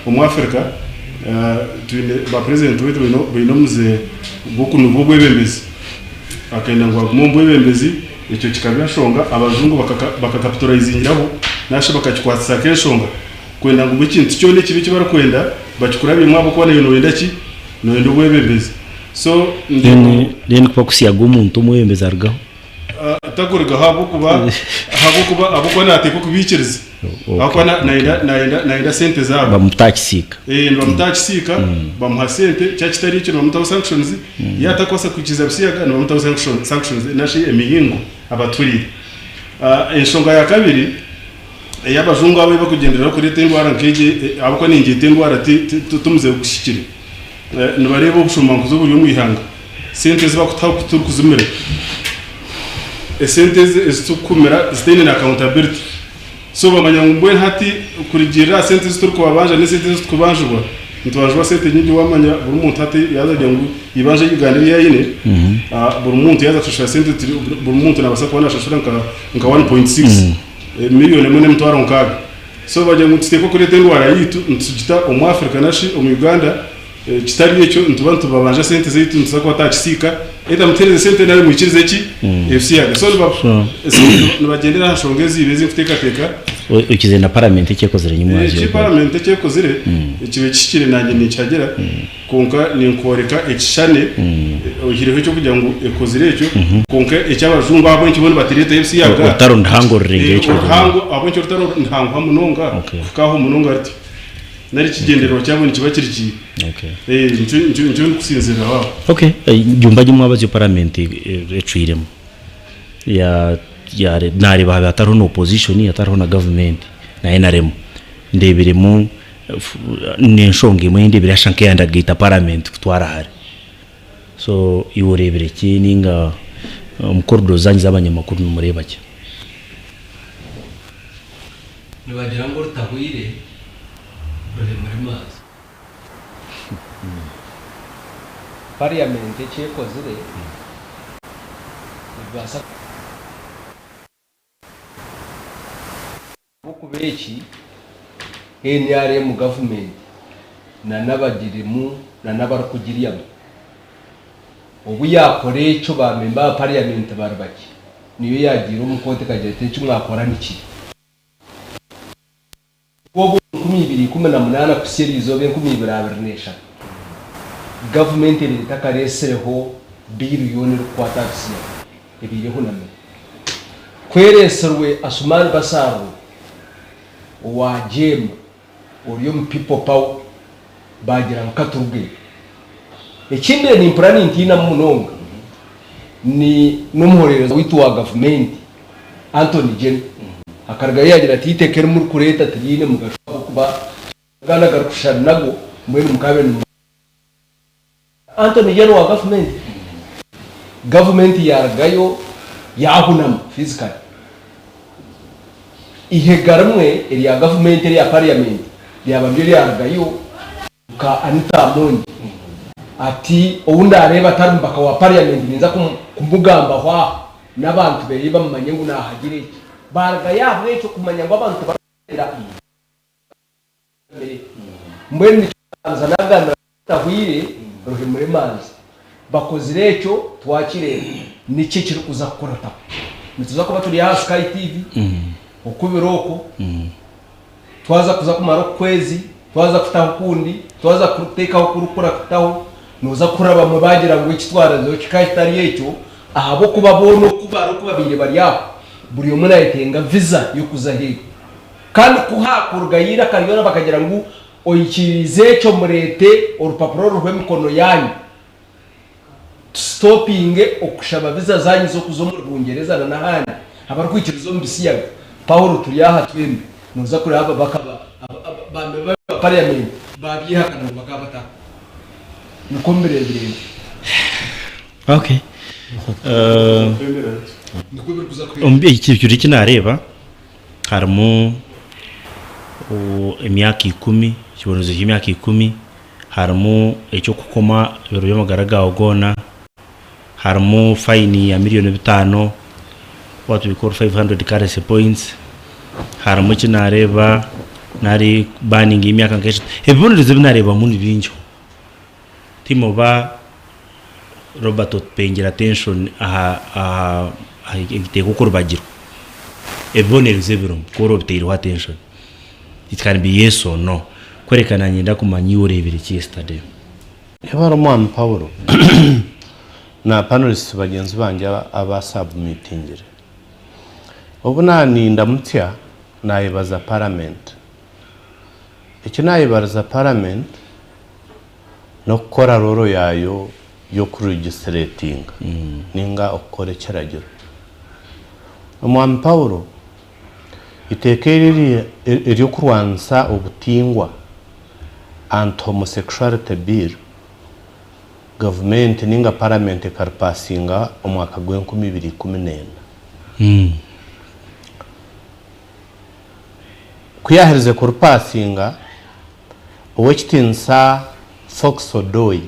mu Africa twine ba president wetu bino muze boku nubo bwebembezi akenda ngo mu bwebembezi icyo kikabashonga abazungu bakakapitalizingiraho nashe bakakikwatsa keshonga kwenda ngo ikintu cyo ne kibi kibara kwenda bakikurabye mwabo kubona ibintu wenda ki no ndo bwebembezi so ndeni kwa kusiyaga umuntu umwembeza argaho atagurga habukuba abuko nateko kubikiriza akwana naenda sente zabo bamutachisika bamutachisika bamuha sente cyakitari cyo bamutaho sanctions yatakosa kukiza bisiyaga no bamutaho sanctions nashi emihingo abaturi ensonga ya kabiri y'abazungu abo bakugendera kuri Endwaara nkeje abuko ninge Endwaara tumuze gushikira nibareba ubushumanguzo buri mu ihanga sente ziba kutaho kuturu kuzumire sente zitumira zitene na accountability so bamanyangwe hati kurigira sente zituru kubabanja ne sente zitukubanjwa ntwajwa sente nyingi wamanya buri muntu hati yazajya ngo ibanje yiganira yine buri muntu yazashusha sente buri muntu nabasa kubona shashura nka 1.6 miliyoni mwe mtwaro nkaga so bajya ngutiteko kuri Endwaara yitu ntugita mu Africa nashi mu Uganda kitari cyo ntubantu babanje sente zitu ntuzako atachisika eta mutereze sente nayo mwikirize ki FCA so bagendera hashongezi ibeze kutekateka ukize na parliament cyekozere nyimwaje iki parliament cyekozere ikibe kikire nanjye nicagera konka ninkoreka ekishane uhireho cyo kugira ngo ekozere cyo konka ecyabajungu abo nkibone batirete FCA ga utaro ndango renge cyo ndango abo cyo utaro ndango hamunonga kukaho munonga ati nari kigendero cyabone kiba kiriki nje kusinzira wa jumba jimwe abazi parliament ecwiremo ya nari babe ataro no opposition ataro na government na NRM ndebiremo n'enshonge imwe ndebira shanke yanda gita parliament kutwara hari so iworebere ki ninga mukordo zanyi z'abanyamakuru mureba ki nibagira ngo rutahwire eremeireho parliament cyekozere basa kubeki heine mu government na nabagirimu na nabarukugiriyamo ubu yakore cyo bamemba parliament barbaki niyo yagira umukote kagete cyo mwakora niki wobo 2018 kuserizo be 2024 government litakareseho billion rukwatafisiya ebireho name kwereserwe asumani basaro wa jem uriyo people power bagira nkaturubwe ekinde ni plan intina munonga ni n'umuhorero witwa government Anthony Jen akarga yagira ati itekere muri kureta tiyine mugashoka kuba gana garushana nago mwene mukabe Anthony Jen wa government yaragayo yahunama physically ihegaramwe eri ya government eri ya parliament yabambye yaragayo ka Anita Mondi ati uwunda areba tarumbaka wa parliament ninza kumugamba hwa n'abantu beri bamanye ngo nahagire barga yabwe cyo kumanya ngo abantu barera mwene zanagana tahwire eremeireho bakozire cyo twakire niki kiri kuza kurata nituza kuba turi ya Sky TV ukubiroko twaza kuza kumara kwezi twaza kutaho kundi twaza kutekaho kurukura kutaho nuza kuraba mu bagira ngo ikitwarazo kikayitari yecho ahabo kubabona kubaro kubabire bari yaho buri umwe nayetenga visa yo kuza he kandi kuhakurga yira kariyona bakagira ngo oyikirize cyo murete urupapuro rw'emikono yanyu stopping okushaba visa zanyu zo kuzo mu Bungereza na nahandi abarkwikirizo mbisiyaga Paulo tuyaha twembe nuza kuri aba bakaba bambe parliament babyihakana bakabata nikombere birende ikintu kinareba harimo imyaka 10 kibonozo cy'imyaka 10 harimo icyo kukoma ibiro by'amagaraga ogona harimo fine ya $5,000,000 what we call 500 currency points harimo kinareba nari banning imyaka nkeje ebonerize binareba muri binjo timo ba Robert Otpengera attention aha igiteko kurubagiro ebonerize birum koro bitiriho attention. It can be yes or no kwerekana nyenda kumanyi urebire yesterday yabara mwana Paulo na panelists bagenzi banje aba submittingire obuna ni ndamutya nayibaza parliament iki nayibaza parliament no kora roro yayo yo kuregistrating ninga okore cyaragiro mwana Paulo itekeri iri kurwansa ubutingwa and homosexuality bill government ninga parliament karpasinga omwaka gwe 2014 kuyahereze kurpasinga owekitinsa Fox Odoi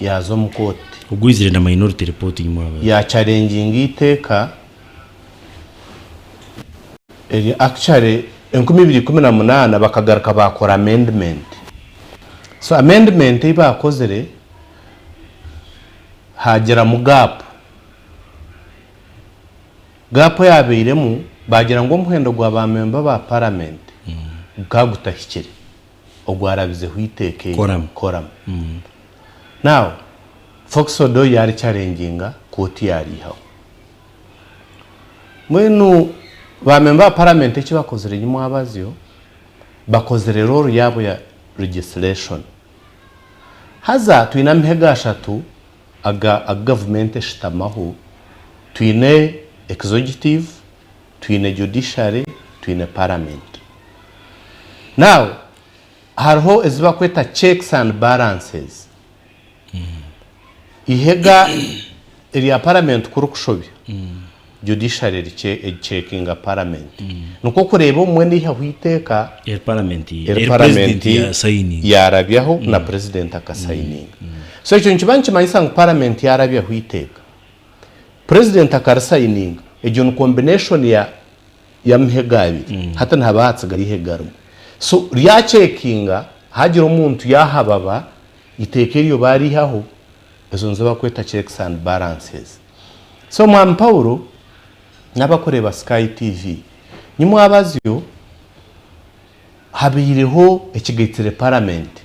yazo mukoti ugwizire na minority reporting mwabe ya challenging iteka actually 2018 bakagaruka bakora amendment. So amendment ibakozere hagera mu gap yabiremu bagira ngo muhendo gwa ba member ba parliament bwagutahikire ogwarabize huiteke koram. Now Fox Odoi yari challenginga koti yariho mwenu ba member parliament eki bakozere nyuma abazyo bakozere role yabo ya legislation haza tuina mhega shatu aga government eshitamaho tuine executive tuine judiciary tuine parliament. Now harho eziba kweta checks and balances ihega eri parliament kurukushobi judiciary checking a parliament nuko kureba umwe ni hahwiteka parliament yarabyaho na president akasigning. So icyo nkibanki mayisanga parliament yarabyaho hiteka president akarsigning ejo combination ya mhegabi hata ntabatsaga ihegaro. So rya checkinga hagira umuntu yahababa itekeriyo bari haho ezo nzaba kweta checks and balances. So mwana Paulo n'abakoreba Sky TV nyuma abazyo habireho ekigitire parliament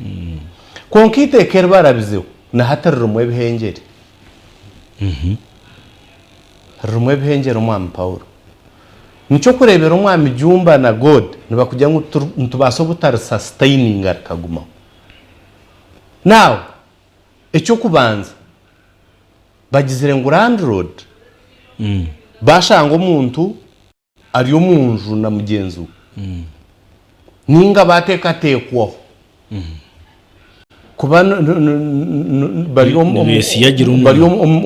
konkite ker barabizeho na hatarumwe bihengere rumwe bihengere mwana Paulo nico kurebera umwami jumba na god nibakujya ngo ntubaso butar sustaining arkaguma. Now icyo kubanza bagizire ngo landlord bashanga umuntu ariyo munju na mugenzu ninga batekatekwaho kuba bariyo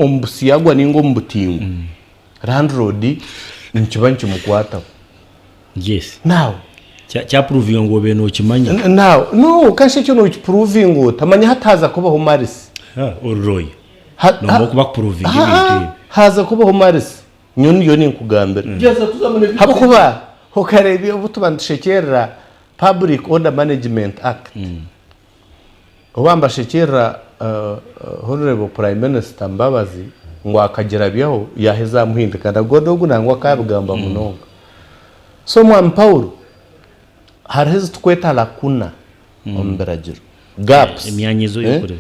ombusiyagwa ningo mbutingo landlord nkibanki mukwata. Yes. Now cya proving ngo beno kimanya no kashe cyo no proving ngo tamanya hataza kubaho marisi oroy no mo kuba proving haza kubaho marisi nyoni yo nkugambira haba kuba hokarebe ubutubandishekera Public Order Management Act ubamba shekera Honorable Prime Minister Mbabazi ngo akagira byaho yaheza muhindika ndagodogu nangwa kabugamba munonga. So mwana Paulo hareze tukweta lakuna omberagiro gaps imyanyizo yokore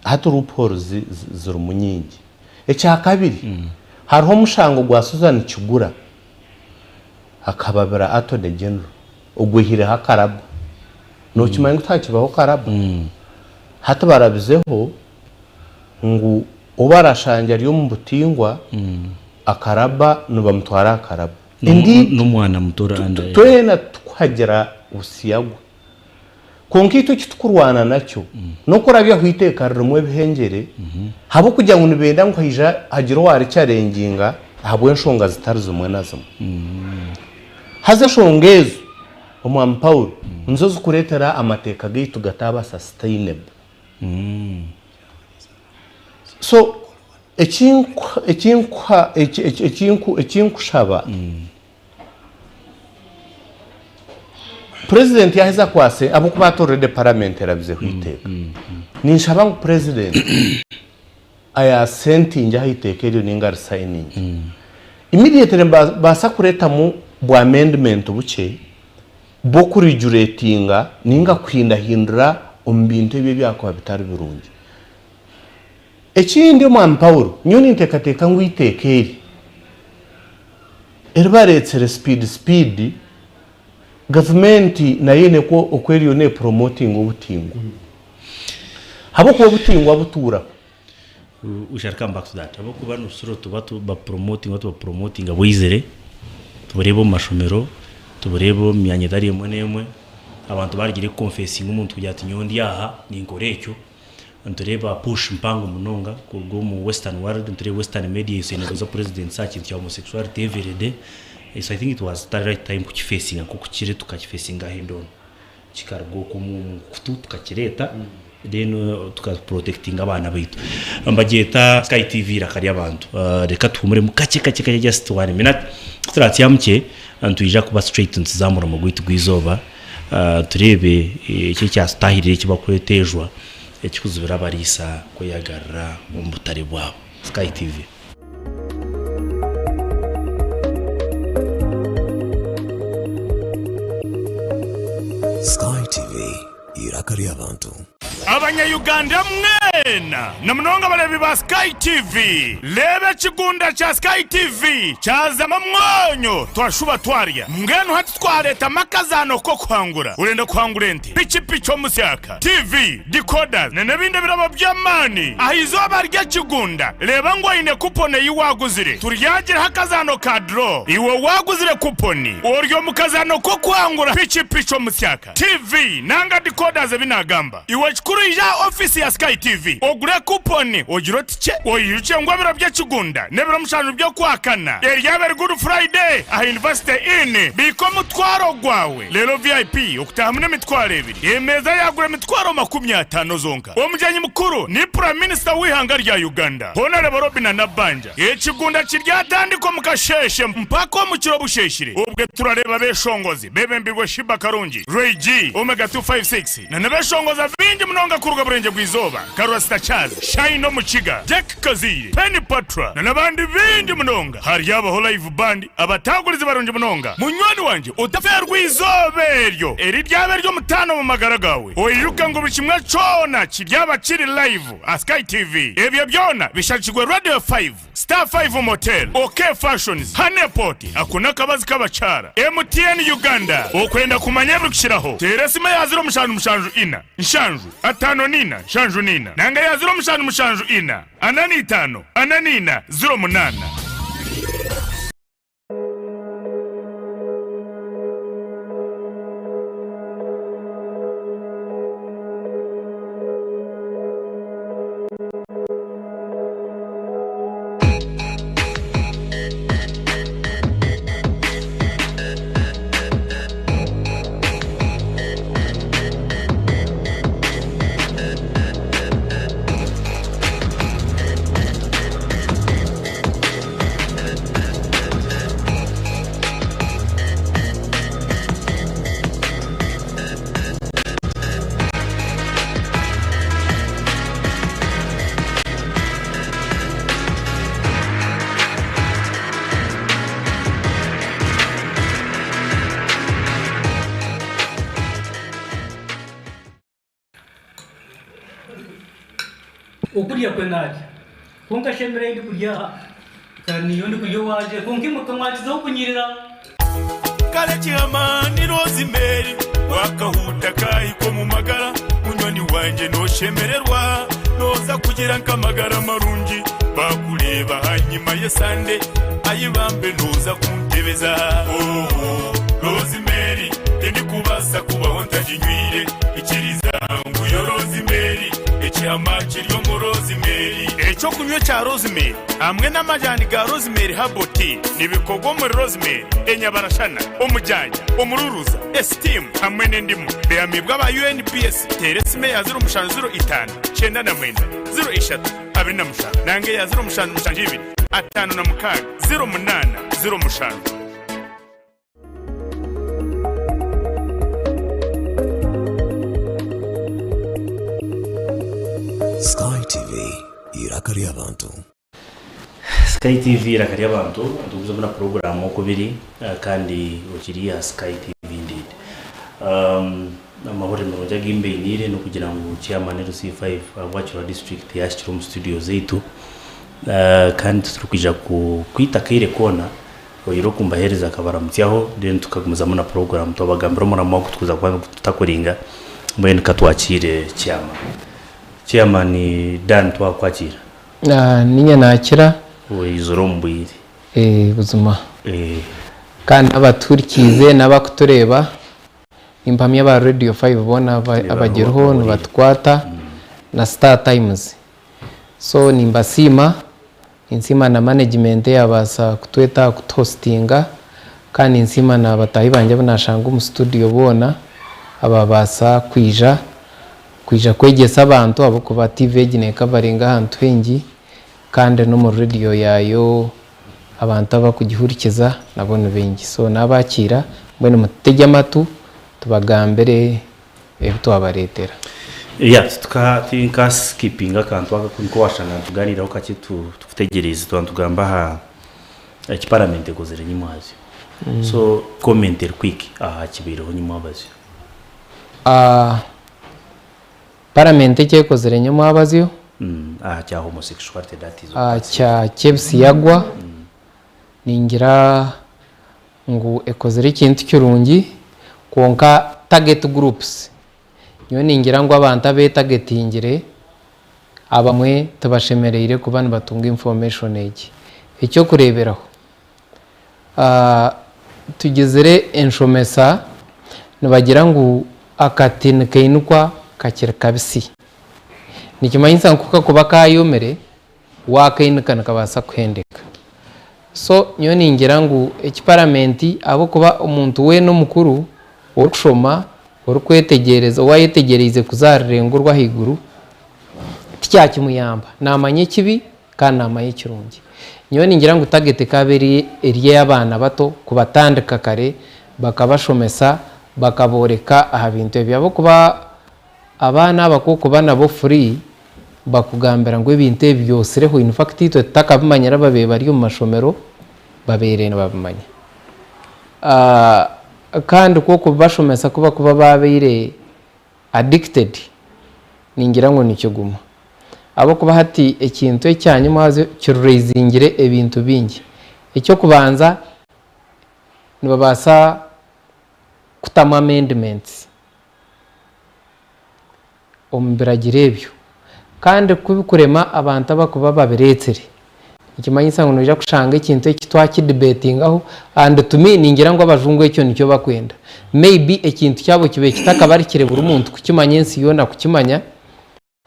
hatu ruporo ziri munyingi. Ecya kabiri hariho mushango gwa Susan Kigura akababira Attorney General ogwihire hakaraba no kimanyi utakibaho karaba hata barabizeho ngo obarashanje ari mu butingwa akaraba no bamutwara akaraba indi n'umwana mutora anda twena twagera usiyagwa konkito kitukurwana nacyo no kurabya kwiteka rumwe bihengere habo kujya ngo nibenda ngo hija hagiro wari cyarenginga habwe nshonga zitarizo mwe nazo haza shongezo omwa Paulo nzozo kuretera amateka gitu gataba sustainable. So ekinku shaba president yaheza kwase abo kubatorere de parliament yarabize kwiteka ninshaba ngo president aya senti njya hiteka ryo ninga signing immediately basa kureta mu bwa amendment buke bo kurijuretinga ninga kwindahindura ombintu bye byakwa bitari birungi ekindi mu Paulo nyoni ntekateka ngwitekeri erbaretse speed government na yene ko okweriyo ne promoting ubutingo habo ko ubutingo abutura we shall come back to that habo kuba nusuro tubatu ba promoting abuyizere tuburebo mashomero tuburebo myanya dari emwe abantu barigire confessing umuntu kujya ati nyondi yaha ninkorekyo ntureba push mpango munonga kurwo mu western world ntureba western media isenegoza president sachi cya homosexuality every day. So I think it was the right time kukifacing ko kukire tukakifacinga hindon kikargo kumu kutu tukakireta then tukaprotecting abana baitu ambageta Sky TV rakari abantu reka tumure mu kake just 1 minute turati yamke antuje kuba straight ntizamura mu gwitu gwizoba turebe iki cyastahirire kibakwetejwa ekikuzubira barisa ko yagarra mu butare bwabo. Sky TV. Sky TV irakari abantu Abanya-Uganda mwena namunonga balebi ba Sky TV lebe kigunda cha Sky TV chazama mwonyo twashuba twarya ngeno hati twareta makazano ko kwangura urenda kwangura ente pichi omusyaka TV decoders nebinde birabo byamani ahizo barya kigunda leba ngo ine kupone yiwaguzire turyagira hakazano ka draw iwe waguzire kuponi oryo mukazano ko kwangura pichi omusyaka TV nanga decoders binagamba iwe kurija office ya Sky TV ogure kuponi ogirotike oyiruke ngo birabye kigunda nebiro mushanu byo kwakana eryabe good Friday a university in biko mutwaro gwawe lero VIP okutahamune mitwaro ebiri emeza yagure mitwaro 50 zonka omujyanyi mukuru ni prime minister wihanga rya Uganda Honorable Robin Nabanja ekigunda kiryatandiko mukasheshe mpako mu kiro busheshire ubwe turareba beshongozi bebe mbigwe Shiba Karungi Ray G Omega 256 na nebeshongoza vingi mnonga kuruga burenge bwizoba Karwasta Charles Shine Muchiga Jack Kaziri Penny Patra na nabandi bindi mnonga hari yaba live band abatagurize baronje mnonga munywani wanje utaferwa izoberyo eri ryaberyo mutano mu magara gawe oyiruka ngo bikimwe cona kiryaba kiri live a Sky TV ebyo byona bishakigwe Radio 5 Star 5 Motel OK Fashions Haneport akuna kabazi kabachara MTN Uganda okwenda kumanya bukishiraho teresima yaziro mushanju ina nshanju atano nina shanju nina nanga yaziro mushanju ina anani tano ananina 08 Okuria kwenaje konka shemere ndi kurya kandi yondi kuryo waje konki mukamwaje okunyirira kale chama ni Rosemary wakahuta kayiko mu magara munyoni wanje no shemererwa noza kugira nkamagara marungi bakureba hanyuma ye Sunday ayibambe noza kuntebeza Rosemary ndi kubasa kubaho ntajinywire ikiriza nguyo Rosemary ekyama kiryo mu Rosemary ekyo kunywa cya Rosemary hamwe n'amajani ga Rosemary haboti nibikogo muri Rosemary enyabarashana omujanja omururuza esteem hamwe n'endimu beyamibwa aba UNPS teresime ya 05 chenda na mwenda 03 abina mushana nange ya 05 mushanjibiri atano na mukaga 08 05 irakari y'abantu. Sky TV irakari y'abantu tuguze muri program Okubiri kandi ukiriya Sky TV indeed. Amahoro mu rujya gimbe inire no kugira ngo chairman RC5 abacura district yashira mu studio zetu kandi turukija kwita kaire kona oyiro kumbahereza akabaramutyaho then tukagumiza muri program tubagambira muri amako tukuza kwanga tutakoringa mbene katwakire chairman ni Dan twakwakira ninya nakira izoro mbwiri buzuma kandi abaturikize nabakutureba impamya ba radio 5 bona abagereho n'abatwata na Star Times so nimbasima insima na management yabasa kutweta kuthostinga kandi insima na batahi banje banashanga mu studio bona ababasa kwija kwegesa abantu abo kuba TV gine kabaringa hantu hengi kandi no mu radio yayo abantu abakugihurikiza nabone bengi so nabakira mbone mutege amatu tubagambere ebito abaretera tukatinka skipping akantu akakunko washanga tuganiraho kake tutegereze tugamba ha ikiparamente kozere nyimazi so commenter quick kibireho nyimabazi paramente cyekozere nyimabazi cya homosexuality that is cya kebsi yagwa ningira ngo ekozere ikintu cyurungi konka target groups nyo ningira ngo abantu abe targetingire abamwe tubashemereire kubana batunga information egi icyo kureberaho tugezere enshomesa nibagira ngo akatine keinukwa kakira kabisi nikimanyisa nkuka kuba kayomere wakainuka kabasa kuhendeka so nyo ningira ngo ekiparamenti abo kuba umuntu we no mukuru okushoma orukwetegereza wayetegereze kuzarengurwa higuru tyakimuyamba namanye kibi kandi namanye kirungi nyo ningira ngo tagete kaberi eriye y'abana bato kubatandika kare bakabashomesa bakaboreka aha bintu byabo kuba abana bakoko bana bo free bakugambira ngo ibintu byose reho in fact ito takabimanyira babe bari mu mashomero babere n'abamanya kandi koko bashomesa kuba babire addicted ningira ngo nicyo guma abo kuba hati ekintu cyanyuma hazo cyurezingire ebintu bingi icyo kubanza nibabasa kutama amendments ombiragirebyo kandi kubikurema abantu abakuba babiretsere ikimanyisa ngo nuje kushanga ikintu kitwaki debating aho and to me ningira ngo abajungu icyo nicyo bakwenda maybe ikintu cyabo kibe kitakabarikire buri muntu kukimanyensi yona kukimanya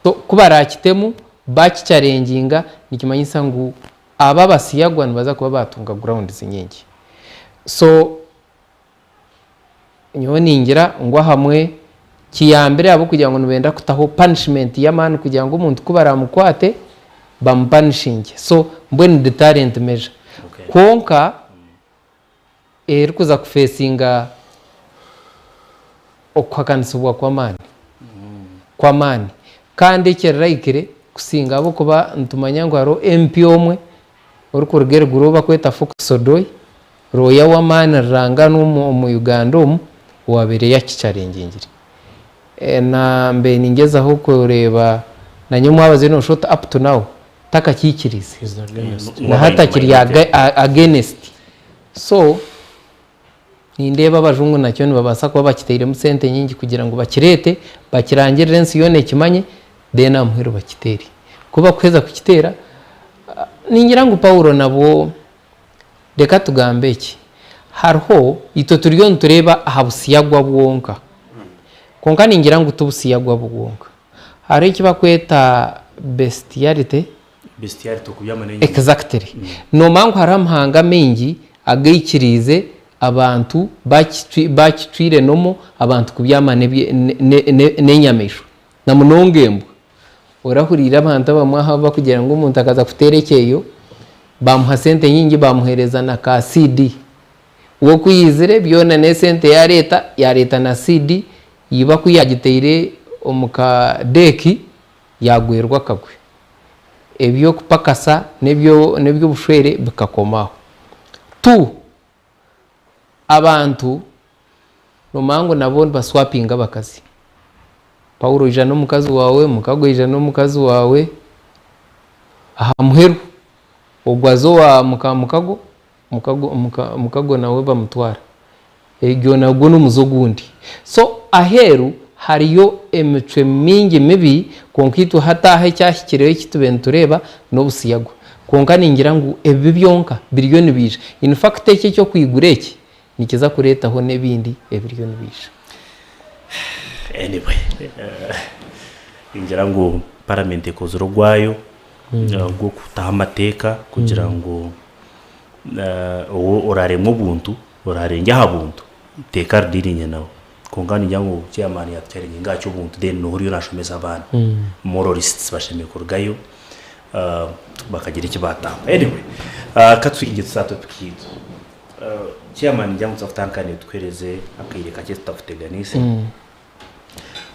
so kubara kitemu bakicarenginga nikimanyisa ngo aba basiyagwa baza kuba batunga ground zinyingi so nyo ningira ngo hamwe kiyambere abo kugira ngo nubenda kutaho punishment y'amani kugira ngo umuntu kubara mukwate bampanishinge so mbweni the talent measure konka kuza kufesinga okwakanisuwa kwa mani kandi kerayikire kusinga abo kuba ntumanya ngo haro MP omwe uri ku rugero guroba kweta Foxodoi roya wa mani ranga no mu Uganda wabere yakicarengingire na mbe ningeza aho kureba na nyuma abaze no shot up to now takakikirize na hata kiri against so nindeba abajungu nacyo nibabasa kuba bakiteire mu sente nyingi kugira ngo bakirete bakirangire rensi yone kimanye dena muhero bakiteri kuba kweza kukitera ningira ngo Paulo nabo reka tugambe iki harho ito turiyo ntureba ahabusiyagwa bwonka konka ningira ngo tubusiyagwa bwonka hari ikiba kweta bestiality kubyamane exactly no mangu haramhanga mengi agayikirize abantu bakitwire nomo abantu kubyamane nenyamesho na munongembo urahurira abantu bamwaha bakugira ngo umuntu akaza kuterekeyo bamuha sente nyingi bamuhereza na ka CD wo kuyizire byona ne sente ya leta na CD yiba kuyagiteire omuka deki yagwerwa kagwe ebyo kupakasa nebyo bushwere bikakomaho abantu nomango nabo baswapinga bakazi Paulo ija n'umukazi wawe mukago ija n'umukazi wawe aha muheru ogwazo wa mukago nawe bamutwara egyo nabwo n'umuzo gundi so aheru hariyo emitwe mingi mibi konkitu hatahe cyashyikireho kitubentureba n'obusiyagwa konka ningira ngo ebi byonka biriyo nibije in fact eke cyo kwigureki nikiza kuretaho nebindi ebiriyo nibije anyway ngira ngo parliament ikozoro gwayo bwo kutaha amateka kugira ngo uraremwe ubuntu urarenge habuntu iteka ririnye nawe kongani nyango chairman yatyari ngacho ubuntu then no huriyo nashomeza abana moralists bashemeye kurgayo bakagira ikibatamba anyway katwinge tsato pikizo chairman nyango tsaftankane twereze akayire kake tutafuteganise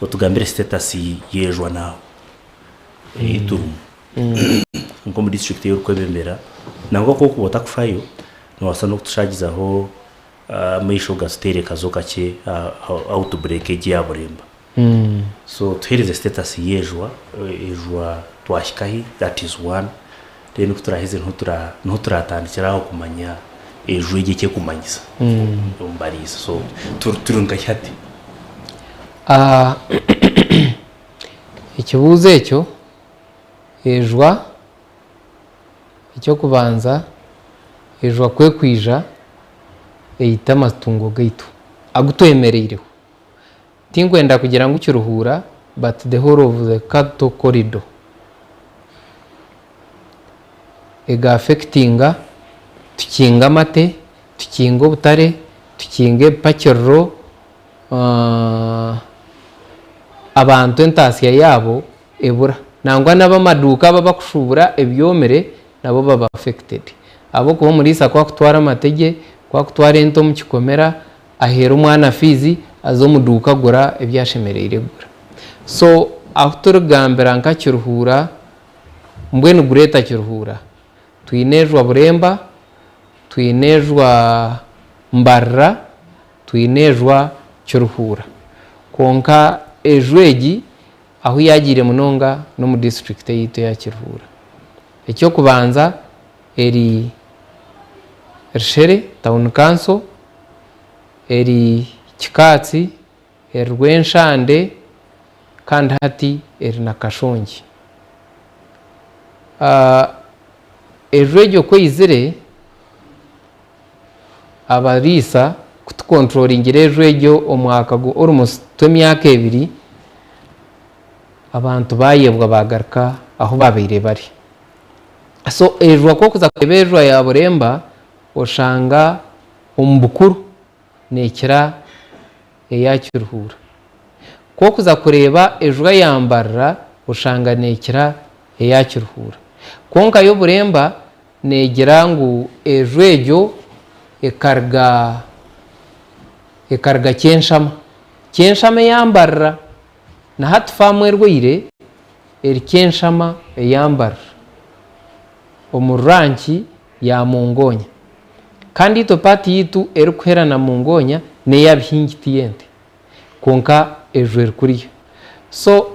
utugambire status yejwa nawe ituru ngo mu district yo kwebembera nango ko kubota kufayo no wasa no tushagizaho meisho gastere kazoka cye outbreak ya buremba so tuhereze status yejwa twashikahi that is one then kuturaheze ntuturatandikiraho kumanya ejo igike kumanyiza umbarisa so turunga cyati ikibuze cyo ejwa icyo kubanza ejwa kwe kwija eyita amatungo gaitu agutwemereireho tingwenda kugira ngo ukiruhura but the whole of the cattle corridor ega affectinga tukinga mate tukinga ubutare tukinge pakero abantu entasiya yabo ebura nangwa n'abamaduka baba kushubura ebyomere nabo baba affected abo kuba muri sa kwa kutwara amatege kwa kutwara ento mu kikomera ahera umwana fizi azo muduka gura ebyashemereire gura so ahuturugambira nka kiruhura mbwene gureta kiruhura twinejwa buremba twinejwa mbarra twinejwa kiruhura konka ejweji aho yagire munonga no mu district yito ya kiruhura icyo kubanza eri Rishere town council eri Kikatsi eri Rwenshande kandi hati eri na Kashongi ejwejo kwizire abarisa kutukontrolingira ejwejo omwaka go almost 2 abantu bayebwa bagaruka aho babire bari so ejwa ko kuza kwebejwa ya buremba oshanga umbukuru nekira eyakiruhura ko kuza kureba ejwa yambarra oshanga nekira eyakiruhura konka yo buremba negira ngo ejwejo ekarga kenshama yambarra na hatu famwe rwire eri kenshama yambarra omuranki ya mungonya kandi ito pati yitu eri kuherana mungonya ne yabihingitiyente konka ejwe kuriyo so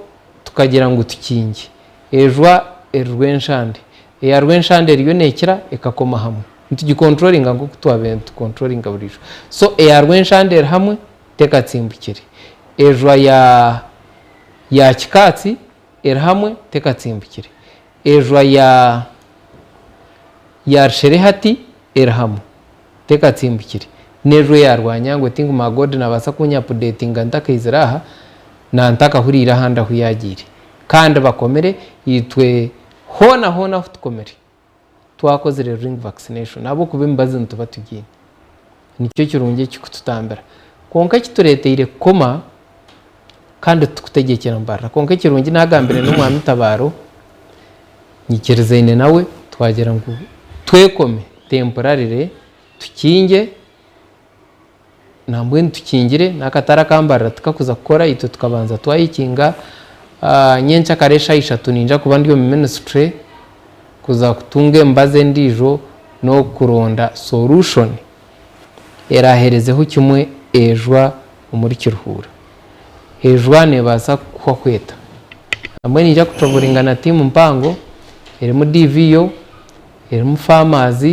tukagira ngo tukinge ejwa erwenshande ya rwenshande riyo nekira ekakoma hamwe ntugikontrolinga ngo kutwabentu controllinga burijo so ya rwenshande hamwe tekatsimbukire ejwa ya Kikatsi eri hamwe tekatsimbukire ejwa ya Rishere hati eri hamwe tekatsimbukire nejwe yarwanya ngo tingu magode nabasa kunya updatinga ntakiziraha na ntakahurira handa huyagire kandi bakomere yitwe hona tukomere twakoze ring vaccination abo kubimbaza ntuba tugiye nicyo kirungiye kikututambira konka kitureteire koma kandi tukutegekera mbarra konka kirungi nagambire no mwami tabaro nyikirizaine nawe twagera ngo twekome temporarire tukinge nambwe tukingire nakatara kambarra tukakuza gukora ito tukabanza twayikinga nyencha karesha 3 ninja kuba ndiyo ministry kuza kutunga embaze ndijo no kuronda solution eraherezeho kimwe ejwa muri kiruhura ejwa nebasa kwa kweta amwe nija kutoburingana timu mpango erimu DVO erimu farmers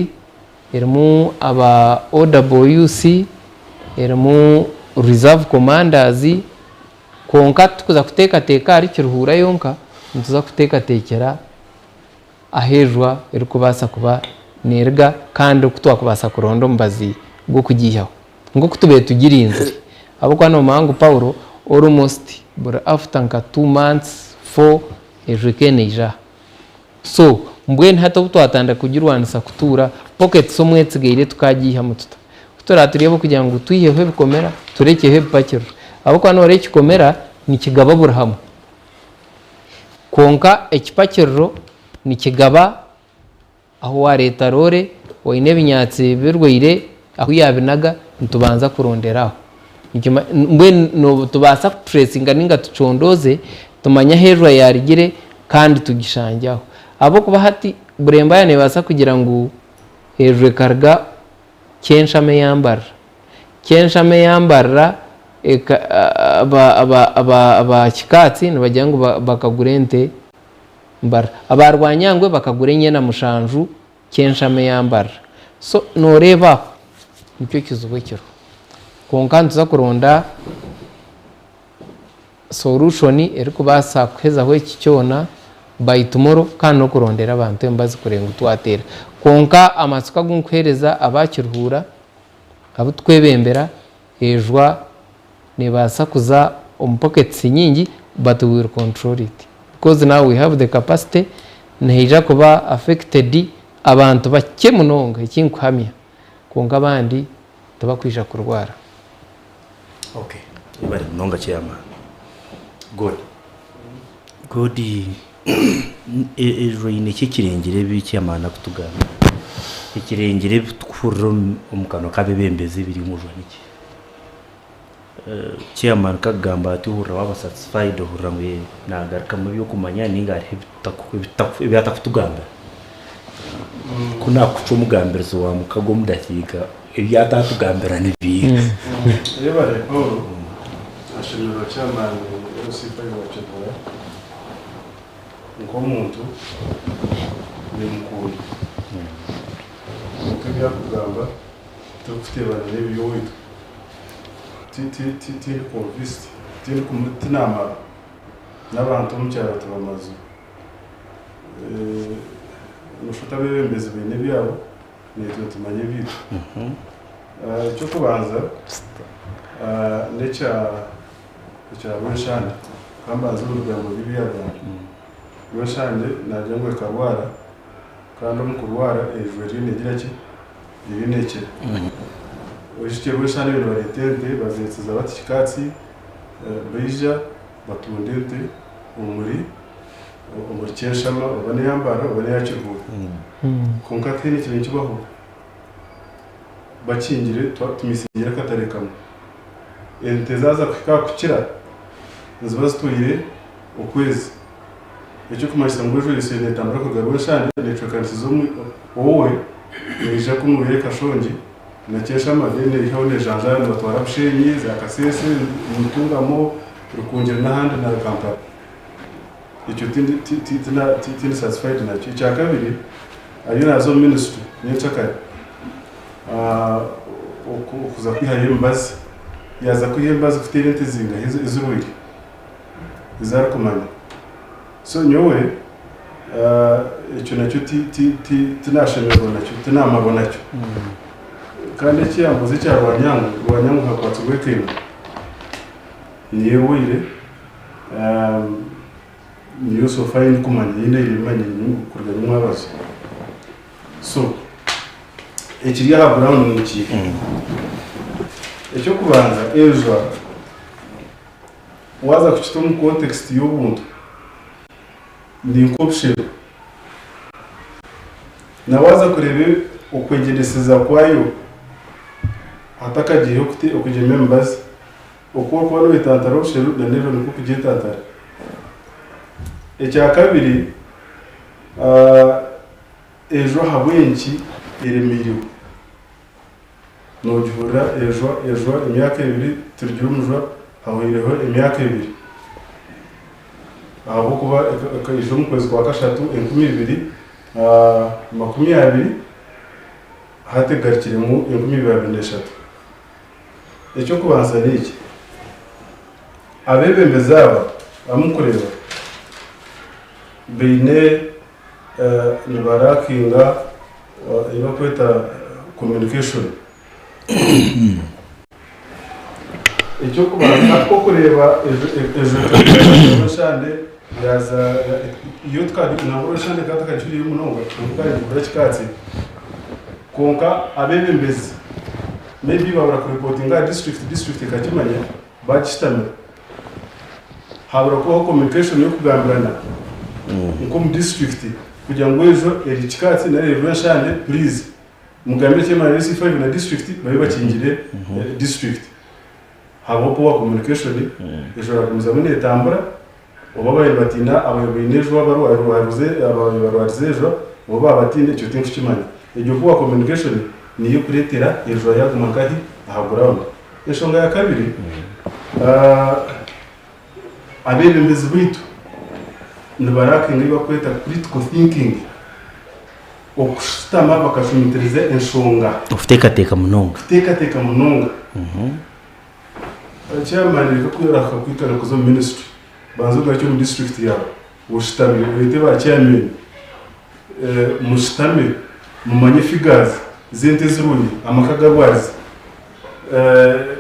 erimu aba OWC erimu reserve commanders konka tukuza kuteka ari kiruhura yonka ntuza kuteka ahejwa eri kubasa kuba nerga kandi kutwa kubasa kurondo mbazi bwo kugihaho ngo kutube tugirinze abo kwa no mangu Paulo almost but after nka 2 months 4 ejukeneja so mbwen hata utwatanda kugirwanisa kutura pocket somwe tsigeire tukagiha mututa kutora turiyebo kugira ngo tuyiheho bikomera turekehe bipakiro abo kwa no rekikomera ni kigaba Abrahamu konka ekipakiro ni kigaba aho wa leta rore woine binyatsi birweire aho yabinaga ntubanza kuronderaho mbwe no tubasa tracing ninga tucondoze tumanya hejwa yarigire kandi tugishanjaho abo kuba hati buremba yane basa kugira ngo hejwe karga kenshame yambara aba kikatsi nibajya ngo bakagurente mbara abarwanyangwe bakagure nyena mushanju kenshame yambara so noreba nicyo kizuwe kiro konka ntuza kuronda solution eri kubasa kuhezaho iki cyona by tomorrow kandi no kurondera abantu embazi kurenga twatera konka amasuka gunkuhereza abakiruhura abo twebembera ejwa nebasa kuza pockets nyingi but we will control it because now we have the capacity nehija kuba affected abantu bake munonga ikinkuhamya konka abandi tabakwisha kurwara. Okay, ibari munonga cyama god ejo ine kirengere b'icyamana kutugana ikirengere twurro umukano kabebembeze biri mujwa niki cyamana kagamba ati hurra waba satisfied hurra mwe nagaruka mu byo kumanya ninga byata kutugamba kuna kuco mugambirizo wa mukago mudakiga ibyata tugambira nibi yebare Paul ashimira cyamana usipa y'abacekora nkomuntu ni mukuru ukabya kugamba tufite bane biyo witu ti convinced ti kumutinama n'abantu mucyara tubamazu nushota bebembeze bine byabo netwe tumanye bitu cyo kubanza necha bweshande kambaza urugambo bibyabo bweshande najengwe kabwara kandi umukurwara ejweri negira ki ibineke Ujye bweshande bino baretende bazetsa bati kikatsi bija batundente umuri cyeshama ubane yambara ubane yakirwa konkate ni kintu kibaho bakingire tumisingira katarekamo entezaza kukira nzibazo tuyire ukwezi icyo kumashira ngo ejo yisene tambara ko gabo shande necho kansizo wowe nija kumubere kashonji na cyeshama bene ihone janja batwara bushenyi za kasese mutungamo rukungira n'ahandi na Kampala icyo tindi satisfied na cyo cya kabiri ayo nazo ministry n'icakare ukuza kwihayembaza yaza kwihembaza ufite irente zinga izubiri izarakumanya so nyowe icyo nacyo tinashemerwa nacyo tinamabona cyo kandi cyambuze cyarwanyangu hakwatse gwekino niyewe niyo so fine kumanya ine irimanye kurga mwabazo so ekiri ya Brown n'iki icyo kubanza ejo waza kuchita mu context y'ubuntu ni nkopshero na waza kurebe ukwegeresiza kwayo atakagiye ukuje members uko kwa bitantara obshero na nero niko kugitatara ecya kabiri ejo ahabwenki eremeireho nogihura ejo emyaka 2 turya umujwa hahwireho emyaka 2 aho kuba ejo mu kwezi kwa kashatu 2020 hategarikire mu 2023 icyo kubanza ni iki abebembeza aba amukureba beine nibarakinga iba kweta communication icyo kubanza ko kureba ejo shande yaza iyo twari nabwo shande katakajuri munonga kandi kuri kikatsi konka abebembeza maybe babura ku reportinga district kajimanya bakishitame habura ko communication yo kugambirana nko mu district kugira ngo ejo erikikatsi na rero shande please mugambire cyema resi 5 na district babe bakingire district habo po communication ejo rakomeza muri etambura obabaye batina abayoboye nejo abaruze ejo oba batinde cyo tinki kimanya ejo po communication niyo kuretera ejo yagumakahi ahaburaho eshonga ya kabiri abebembezi bitu nibarakinga bakweta critical thinking okushitama bakashumitiriza enshonga ufutekateka munonga chairman rikakura akakwitana kuzo ministry banzo gacyo mu district yawe ushitame lete ba chairman mushitame mu magnificence zente ziruni amakagabwazi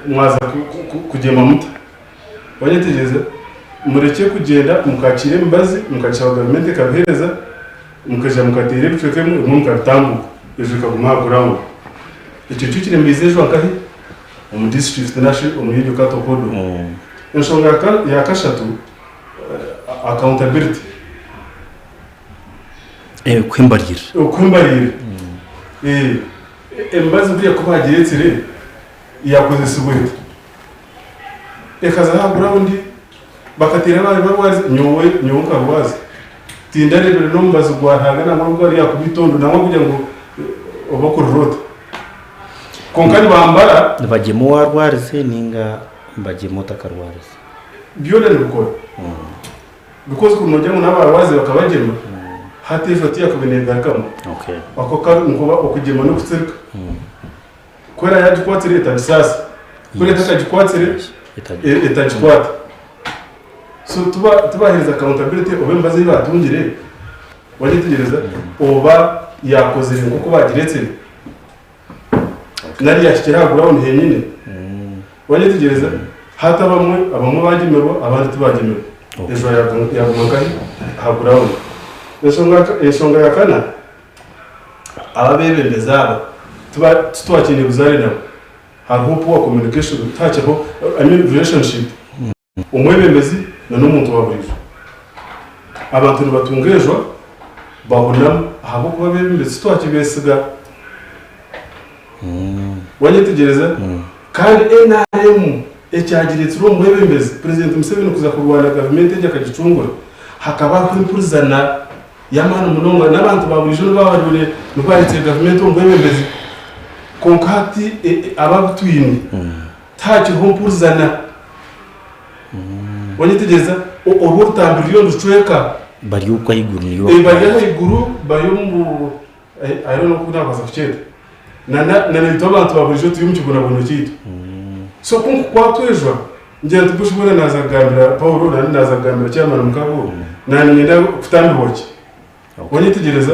mwaza kugema muta banyetegeze mureke kugenda mukakire mbazi mukacaba government kabihereza mukaja mukatere biceke mu katambuka ejo kaguma kuramo icyo cyukire mizejo akahi mu district national umuyibyo katokodo enshonga ya kashatu accountability kwimbarira embazi buriya ko bagiretsire yakoze sigwete ekaza habura undi bakatira babazi nyowe kabazi tinda rero no mbazo gwahaga na ngo ari yakubitondo namo kugira ngo obakurota konkani bambara bajemo warwarize ninga bajemo takarwarize byone nibukora because kunojya ngo nabawazi bakabagema hati ifati yakubinega kama bakoka ngo okugema no kutsirika kwera yajikwatire etabisasa kwera takajikwatire etajikwata so tubahereza accountability obembaze batungire wagitegereza oba yakozere nkuko bagiretse nari yakikira ground henyine wagitegereza hata bamwe bagimerwa abandi tubagimerwa ejo yagumakahi ha ground esonga yakana ababebembeza aba tubakeneye buzare nabo hariho poor communication tachaho relationship umwebembezi na n'umuntu waburije abantu nibatungejwa babonamo ahabo kuba bebembezi twakibesiga wanyitegereza kandi NRM ecyagiretse ro mwebembezi president Museveni kuza kurwana government ejya kagicungura hakaba kwimpurizana yamana munonga n'abantu baburije n'ababarure n'ubaritse government mwebembezi konkati ababutwini tachi hompurizana wanyitegereza urutambiriyo nducweka bari uko ayiguru niyo bari ayiguru bayo mu I don't know kuna kwaza kucheta na nito abantu baburije tuyo mukiguna bono kitu so kunku kwatwejwa ngiye tubushobora nazagambira Paulo na nazagambira cyamana mukabo nani ngenda kutambihoki wanyitegereza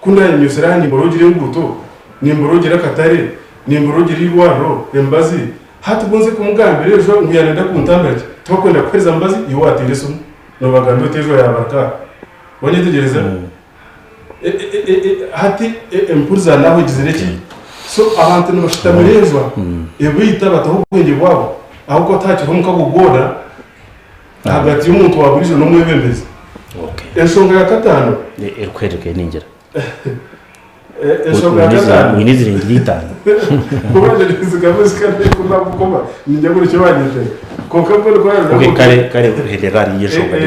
kuna imyusirani mborogire nguto ni mborogire katare ni mborogire iwaro embazi hatubunze kumugambira ejo ngiyanenda kuntambira twakwenda kweza mbazi iwatire sumu no bagambye tejo yabaraka wanyitegereza hati empurza naho gizireki so abantu nibashitamirezwa ebita bataho kwenge bwabo aho ko tacho mukagugona hagati y'umuntu waburije no mwebembezi eshonga ya katano erikwereke ningira eshonga ya katano winizirindira itanu kubaje nizigabesika ndikunda gukoma ninjya muri cyo bagije konka mbere ko kare uhererari yeshonga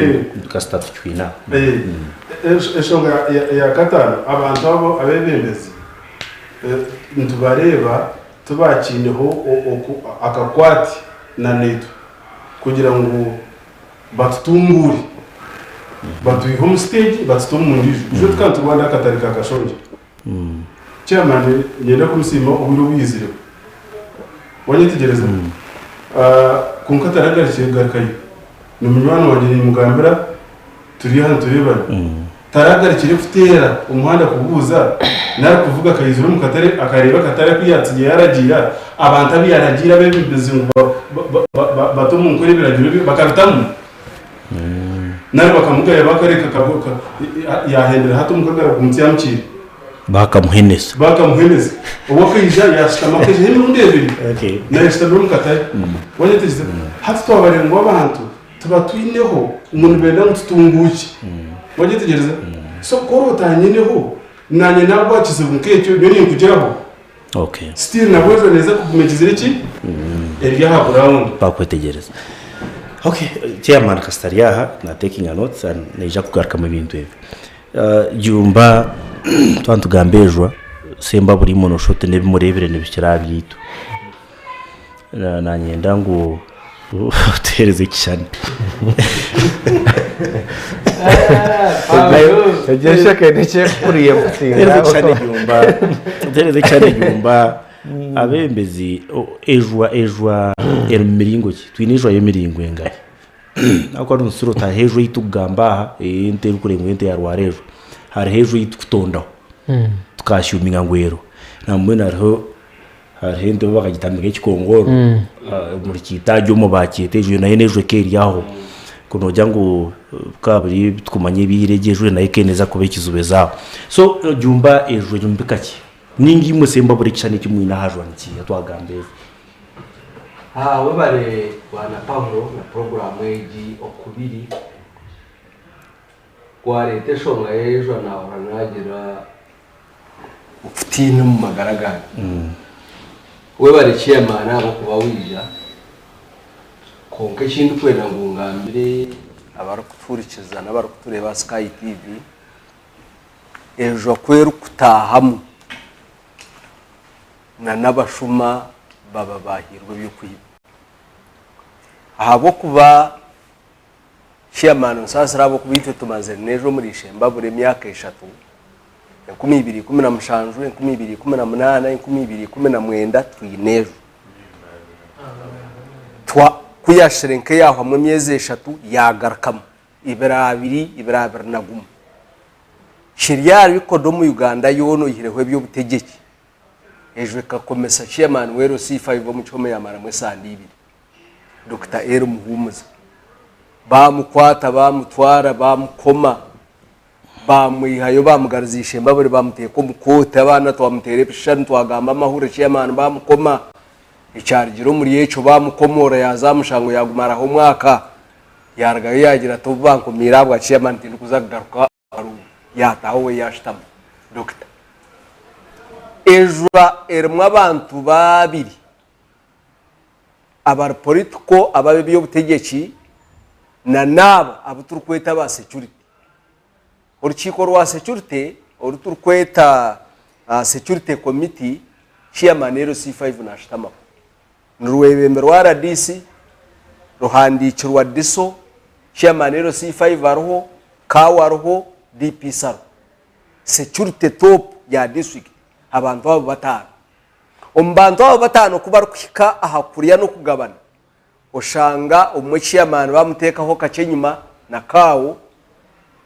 kastatu twina eshonga ya katano abantu abo abebembezi ntubareba tubakineho akakwati na neto kugira ngo batutungure batuye home stage batutumundije je tkantu Rwanda katari kakashonje chairman nyenda kumusima ubiro wizire wanyitegereza kunkataragarije garakayi numunwana wanje ni mugambira turi hano turebana taragarikire futera umuhanda kubuza nari kuvuga kayizuru mu katare akareba katare kwiyatsiye yaragira abantu abiyaragira bebimeze ngo batomu nkore biragira bakarutamu nari bakamugaya bakareka kaboka yahendera hato mukagara kumutiyamkire bakamuhenesa uwo kayija yashitamakeje hino ndebiri nayishtabira mu katare wanyitegereza hati twabarengo abantu tubatwineho umuntu benda mututunguki wanyitegereza so korotanyeneho nanye nabwo akize mukecyo byo kugeraho still nabwo neza kugumekizira iki erya ha ground bakwetegereza chairman Kastariyaha na taking a note and neja kugaruka mu bintu ebi jumba twantugambejwa semba buri mono shot ne bimurebere ne bikira byitu nanye ndangu tereze cyane Ejesha kenece kuriye mutsinda tereze cyane jumba abembezi ejwa eremiringo twinijwa yemiringo engaye ako ari unsuro ta hejo yitugamba ente rukurengo ente ya rwarejo hari hejo yitutondaho tukashyuminga ngwero namwe nariho hari ente bakagitambika ikikongoro muri kitajyo mu bakietejo naye nejo keri yaho kuno jangu kabiri twumanye biregeje naye keneza kubekizube zaho so jumba ejo jumbikaki ningi musemba buri cyane kimwina hajwa niki yatwagambe webale wana Paulo na programu eji okubiri kwarete shonga ejo na oranagira ufitine mu magaragara webale chairman abo kuba wija konke kintu kwenda ngungambire abarukuturikiza n'abarukutureba Sky TV ejo kweru kutahamu na nabashuma baba bahirwe byo kwiba ahabo kuba chairman sasa abo kubitwe tumaze nejo muri shemba bure myaka 3 2017 2018 2019 twinejo twa kuyashirenke yaho mu myeze 3 yagarakamo ibera 2 naguma shiriyari bikodo mu Uganda yono yirehwe byo butegeki ejo kakomesa chairman wero C5 mu cyome yamara mwe sandibiri Dr. Ero Muhumuza bamukwata bamutwara bamukoma bamwihayo bamugarizishe mbabure bamuteye ko mukote abana twamutere pishani twagamba amahura chairman bamukoma icyarigiro muri yeco bamukomora yazamushango yagumaraho mwaka yaragayo yagira to bankomira bwa chairman tindukuzagaruka yataho we yashitama Dr. Ejwa ermwa abantu babiri abar politiko ababe byo butegeki na nabo abuturkweta ba security urukiko rwa security uruturkweta security committee chairman ero C5 nashitama nruwebembe rwa RDC ruhandikirwa diso chairman ero C5 aruho kawaruho DP sar security top ya district abantu abo batano umbantu abo batano kubarukika ahakuriya no kugabana ushanga umuchairman bamutekaho kacenyuma na kawo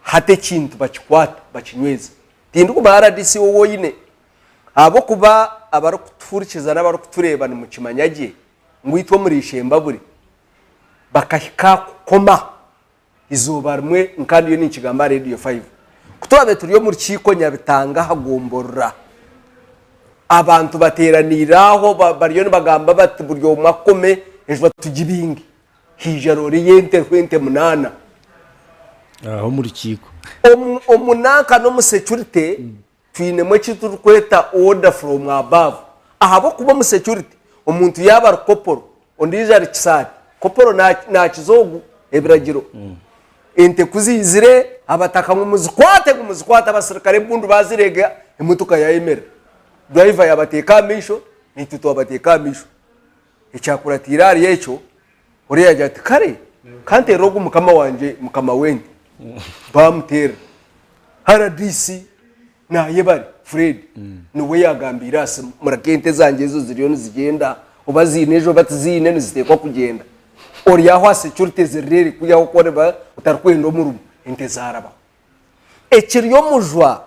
hate kintu bakikwata bakinyweza tinduko ba RDC wowo yine abo kuba abarukuturikiza n'abarukutureba ni mukimanyage ngwitwa muri shemba buri bakahika koma izuba rimwe nkandi yo ni kigamba radio 5 kutobe turiyo muri kiko nyabitanga hagomborra abantu bateraniraho bariyo bagamba bati buryo makome ejo tugibingi hijaro riyente kwente munana aho muri kiko omunaka no mu security twinemo kiturkweta order from above ahabo kuba mu security umuntu yaba koporo ondija rikisati koporo na kizogu ebiragiro ente kuzizire abataka mu muzikwate abasirikare bundu bazirega imotoka ya emera driver yabateka misho nituto abateka misho icyakura tirari yecho uriya jati kare kante rogo mukama wanje mukama wende bamutera haradisi na yebari Fred nuwe yagambira se murakente zanje zo ziriyo zigenda ubazine ejo batizine nizitekwa kugenda oriyaho security zirere kuyaho kone utarkwendo murumu ente zaraba ekiriyo mujwa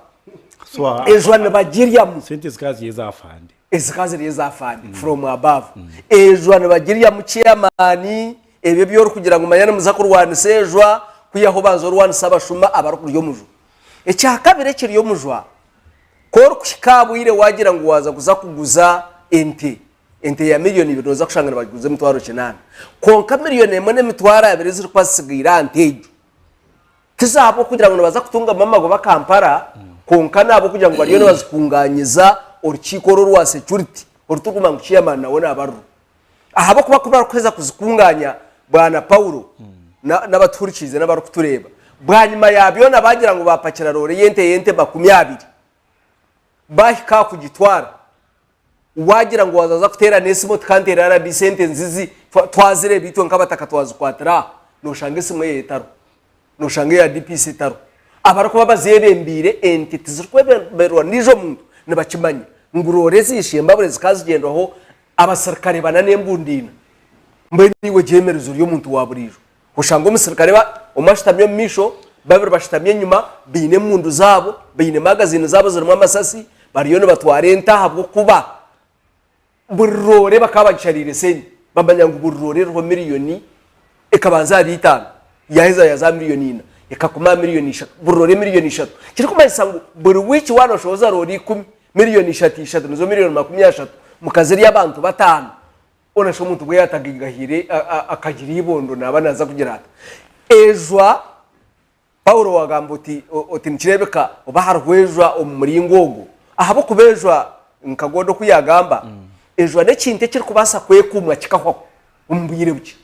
ejo nabagiriyamu sente zikazi yezafande ezikazi yezafande from above ejo nabagiriyamu chairman ebe byo kugira ngo manyane muzakurwanise ejo kuyaho banzo rwanise abashuma abarukuriyo mujwa ecyakabire ekiriyo mujwa kor kushikabwire wagira ngo waza kuza kuguza ente ya miliyoni 2 za kushangana baguze mitwaro 9 konka miliyoni 1 mitwara abiri ziri kwasigira antejo kizabo kugira ngo baza kutunga mama go bakampara konka nabo kugira ngo bariyo bazikunganyiza urukiko rwa security urutuguma ngo chairman nawe nabaru ahabo kuba kweza kuzikunganya bwana Paulo n'abaturikize n'abaru kutureba bwanyuma yabyo nabagira ngo bapakira rore yente 20 bahika kugitwara wagira ngo wazaza kutera nesimo tukantera arabi sente nzizi twazire bitwe nkabataka twazukwatira no shange simwe yetaro no shange ya DPC taro abarako babazebembire entity zirkweberwa nijo muntu nabakimanya ngurore zishimba bure zikazigendaho abasirikare banane mbundina mbe niwe jemerezo ryo muntu waburijo ushango umusirikare umashtamye misho babiri bashitamye nyuma bine mundu zabo bine magazine zabo zirimo amasasi bariyo batwarenta habwo kuba burore bakabagisharire seni bamanya ngo burore rwo miliyoni ekabanza ari 5 yaheza ya za miliyoni 4 ekakuma miliyoni 3 burore miliyoni 3 kiri kumayisa ngo buri wiki wano shoza rori 10 miliyoni 3 nizo miliyoni 30 mukaziri y'abantu batanu ona sho muntu bwe yatagigahire akagira ibondo nabanaza kugira ata ejwa Paulo wagambuti otinchirebeka obaharwejwa omuringogo ahabo kubejwa nkagodo kuyagamba ejwa nekinte kiri kubasa kwekumwa kikahwa umbwire buki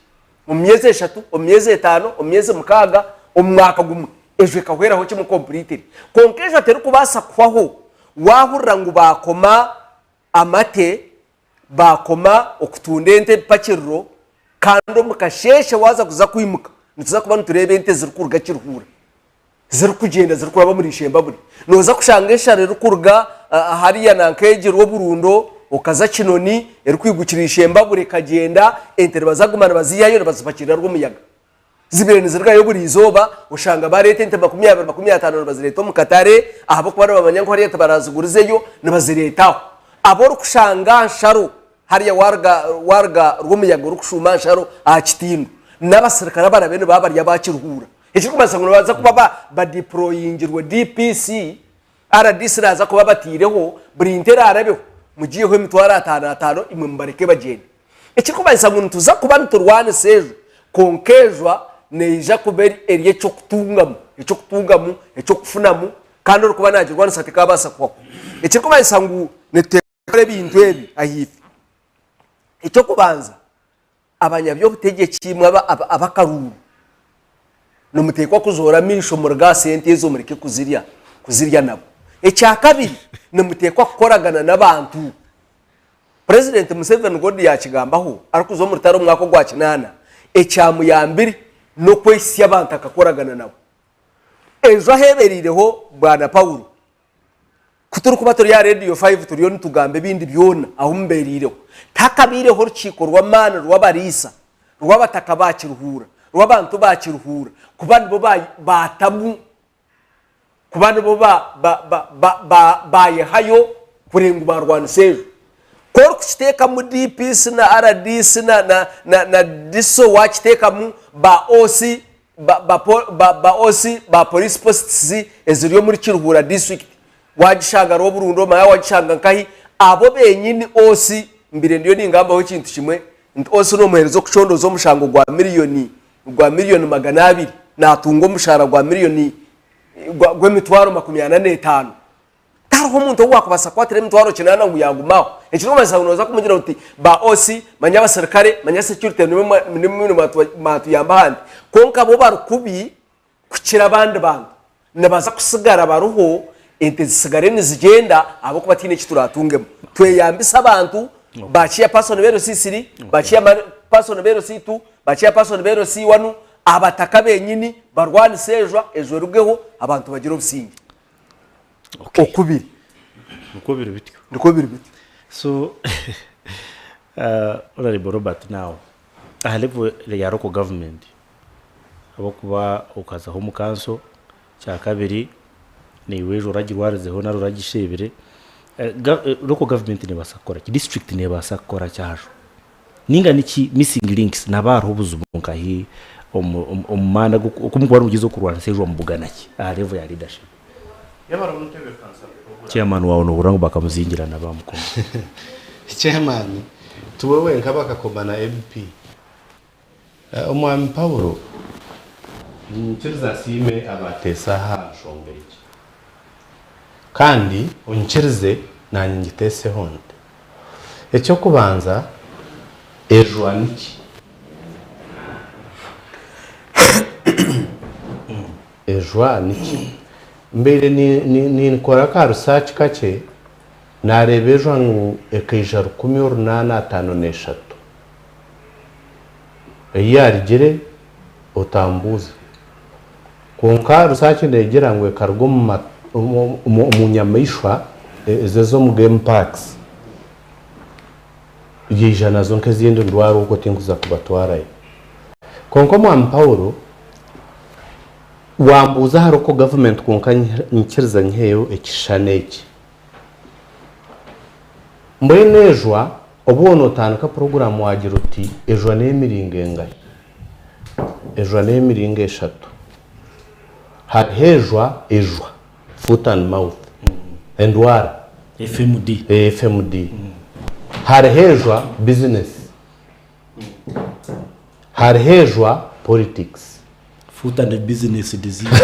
umyeze 3 umyeze 5 umyeze mukaga umwaka gumwe ejwe kahweraho kimu complete konkeja teru kubasa kwaho wahurira ngo bakoma amate bakoma okutundente pakirro kando mukasheshe waza kuza kwimuka nituza kuba nturebe ente zirikuruga kiruhura zirikugenda zirikuraba muri shemba buri noza kushangesha rero kurga hariya nankeje ro Burundo okaza kinoni eri kwigukirisha shemba buri kagenda ente bazagumana baziyayo bazipakira rwo muyaga zibirene zirgayo buri izoba ushanga barete ente 20-25 bazireto mukatare ahabo kubara bamanyango hariya tabarazugurizeyo nabaziretaho aboro kushanga nsharo hariya warga rw'umuyaga rukushuma nsharo akitindo n'abasirikare barabene babari yabakiruhura iki kubanza ngo baza kuba ba deployingirwe DPC RDC raza kuba batireho brintera arabeho mugiyeho imitwara 5 imwe mbareke bagende iki kubanza ngo tuza kuba nturwane sejo konkejwa neija kuberi eriye cyo kutungamo cyo kufunamu kandi rukuba najirwana satika basa kwako iki kubanza ngo netekore bintu ebi ahifi icyo kubanza abanyabyo butegeki imwe abakaruru no mutekwa kuzora misho murga sente zo murike kuzirya nabo ecyakabiri no mutekwa kukoragana nabantu President Museveni godi yakigambaho arikuzo mu rutaro mwako gwa kinana ecyamu yambiri no kwesi abantu akakoragana nabo ejo heberireho bwana Paulo kuturu kubatori ya radio 5 turiyo ntugambe bindi byona aho mberireho takabireho rukiko rw'amana rw'abarisa rw'abataka bakiruhura rw'abantu bakiruhura kubana bo batamu kubana bo bayehayo kurenga barwansejo kor kuteka mu DPC na RDC na diso wakiteka mu ba OC ba police posts eziriyo muri kiruhura district wagishanga ro Burundo maya wagishanga nkahi abo benyini OC mbire ndiyo ningamba ho kintu kimwe OC no muherezo kuchondozo mushango gwa miliyoni 200 natungo mushara gwa miliyoni gwa mitwaro 45 taro umuntu wakubasa kwatire mitwaro 9 ngo yagumaho ekiro maza unoza kumugira uti ba OC manya basirikare manya security nimwe matu yambahandi konka bo barukubi kukira bandi bantu nabaza kusigara baruho ente zisigare nizigenda abo kuba tine kituratungemo tweyambisa abantu bachiya person bero sisiri bachiya person bero situ bachiya person bero si1 abataka benyini barwani sejwa ejo rugeho abantu bagira obusingi okubiri bityo so honorable Robert now aha level ya local government abo kuba ukazaho mu kanso cya kabiri ni wejo ragirwarezeho na ruragishebere local government ne basakora district ne basakora cyajo ninga niki missing links nabaro ubuzubunka hi omumana kumugwa rugizo kurwana sejwa mbuganaki aha level ya leadership yabara mutebe kansa chairman wawo no burango bakamuzingira nabamukoma chairman tuwewe nkabaka komana MP omwami Paulo nchiriza sime abatesa ha shongeje kandi unchirize nanye ngitese honde ecyo kubanza ejo aniki ejo aniki mbere ni nkora ka research kake narebejo ngo ekejar 1853 eyarigire otambuza konka research ndegera ngo kargo mu nyamishwa ezo mu game parks yijana zonke zindi ndwaro uko tinkuza kubatwara konko mu Paulo wambuza haroko government konka nkiriza nkeyo ekishaneki mbenejwa obono tanuka program wagira uti ejo nemiringe ngai ejo nemiringe eshatu hejwa ejwa foot and mouth Endwaara FMD hejwa business hejwa politics foot and business disease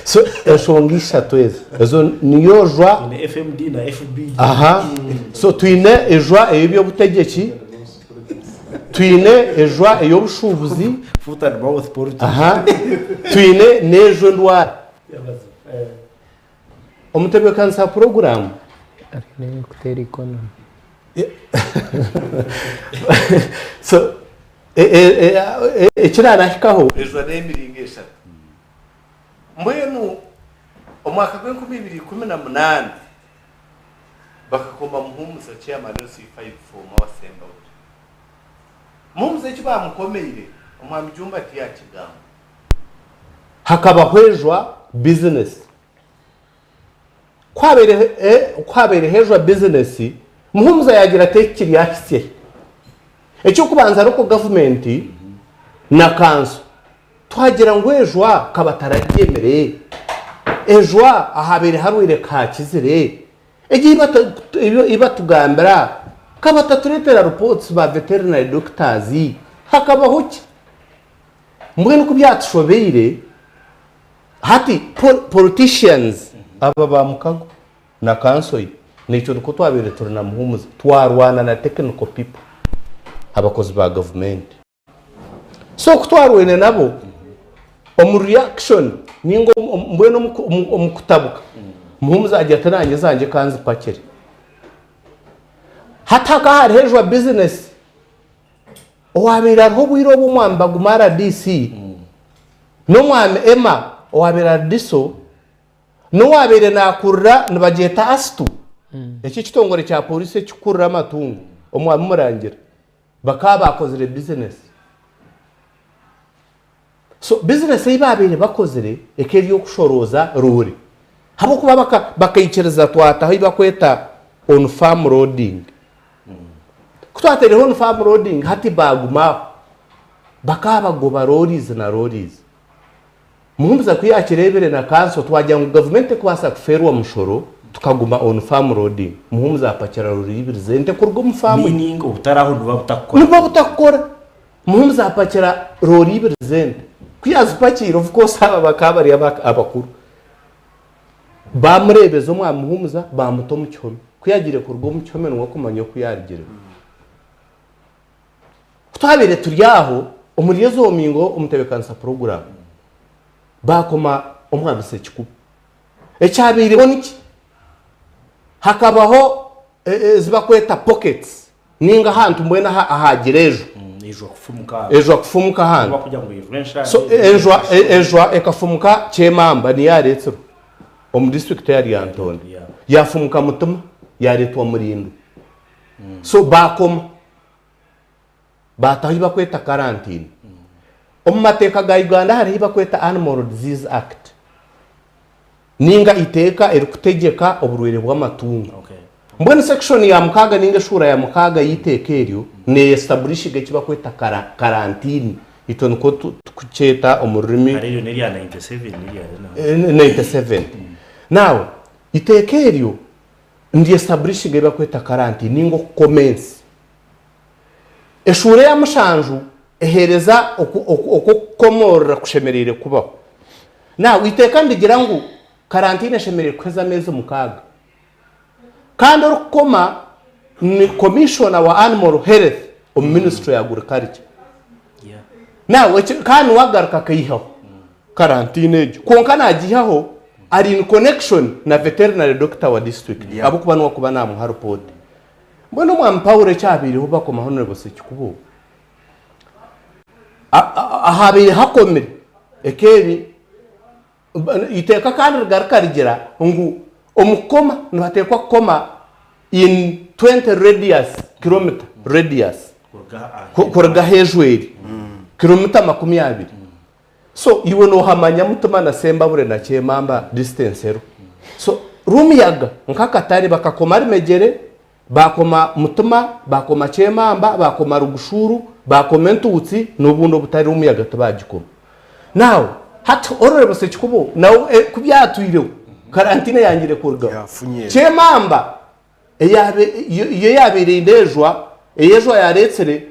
so eshongisha tweze ezo niyojwa ni FMD na FB aha so twine ejwa ebyo butegeki twine ejwa eyobushubuzi foot and mouth politics aha twine nejo Endwaara omutebe kansa program arine kutera economy so ekirara hikaho ejo nemiringe eshatu mbwenu omwaka gw'2018 bakakoma muhumuza chairman C5 form awasemba muhumuza kibamukomeire omwami jumba tiyakigamba hakaba hwejwa business kwabere hejwa business muhumuza yagira tekiri yakise ecyo kubanza ariko government na kanso twagira ngo ejwa kabataragemereye ejwa ahabere harwire kakizire iba tugambira kabataturethera reports ba veterinary doctors hakaba hoki mbwe nuko byatushobeye hati politicians aba bamukago na kanso nicyo duko twabere turina muhumuza twarwana na technical people abakozi ba government so kutwarwene nabo omu reaction ningo mbweno omukutabuka muhumuza ajya tananye zanje kanzi pakere hataka hari hejwa business owabira ho bwiro bumwamba gumara DC no mwame ema owabira diso no wabere nakurra nibageta astu iki kitongore cya police kikurra amatungo omwame murangira bakaba bakozere business so business ibabere bakozere ekeri yo kushoroza ruri habo kuba bakayikereza twata aho bakweta on farm roading kutwatere on farm roading hati baguma bakaba goba lorries na lorries muhumza kuyakirebere na kanso twajya ngo government kwasa kuferwa mushoro tukaguma on farm roading muhumuza apakira ruri ibizente kurgo mu farm meaning utaraho nuba butakora muhumuza apakira ruri ibizente kuyaza pakira of course aba bakabari abakuru bamurebezo mwa muhumuza bamuto mu cyome kuyagire kurgo mu cyome no kumanyo kuyarigire twabere turyaho umuriyezo mingo umutebekansa program bakoma omwabise kikuba ekyabiri boniki hakabaho ziba kweta pockets ninga hantu mbwena ahagirejo ejo kufumuka hano so ejo ekafumuka chemamba ni yaretsero omu district ya Lyantonde yafumuka mutuma yaretwa murindu so bakoma batahiba kweta quarantine omu mateka ga Uganda harihiba kweta Animal Disease Act ninga iteka erikutegeka oburwire bw'amatungo mbwene section ya mukaga ninga shura ya mukaga yiteka eryo ne establishiga kiba kweta quarantine itono ko tukucheta omurimi ariyo neri ya 97 now iteka eryo ndi establishiga iba kweta quarantine ningo commence eshure ya mushanju ehereza okukomorera kushemerere kubaho now iteka ndigira ngo quarantine shemerere kweza amezi mukaga kandi orukoma ni commissioner wa animal health o ministry ya agriculture now kandi wagaruka kayihaho quarantine ejo konka nagihaho ari in connection na veterinary doctor wa district abo kuba no kuba namu ha report mbona mwampawure cyabiriho bakoma honorable sekikubo ahabiri hakomere ekeri iteka kandi garuka rigira ngo omukoma natekwa koma in 20 radius kilometer radius kurga hejweri kilometer 20 so iwe no hamanya mutuma na semba bure na chemamba distance ero so rumiyaga nkakatari bakakoma rimegere bakoma mutuma bakoma chemamba bakoma rugushuru bakoma ntutsi n'ubundo butari rumiyaga tabagikoma now hata orore sekikubo nawo kubyatwireho quarantine yangire kurga chemamba yabereye indejwa eyejwa yaretsere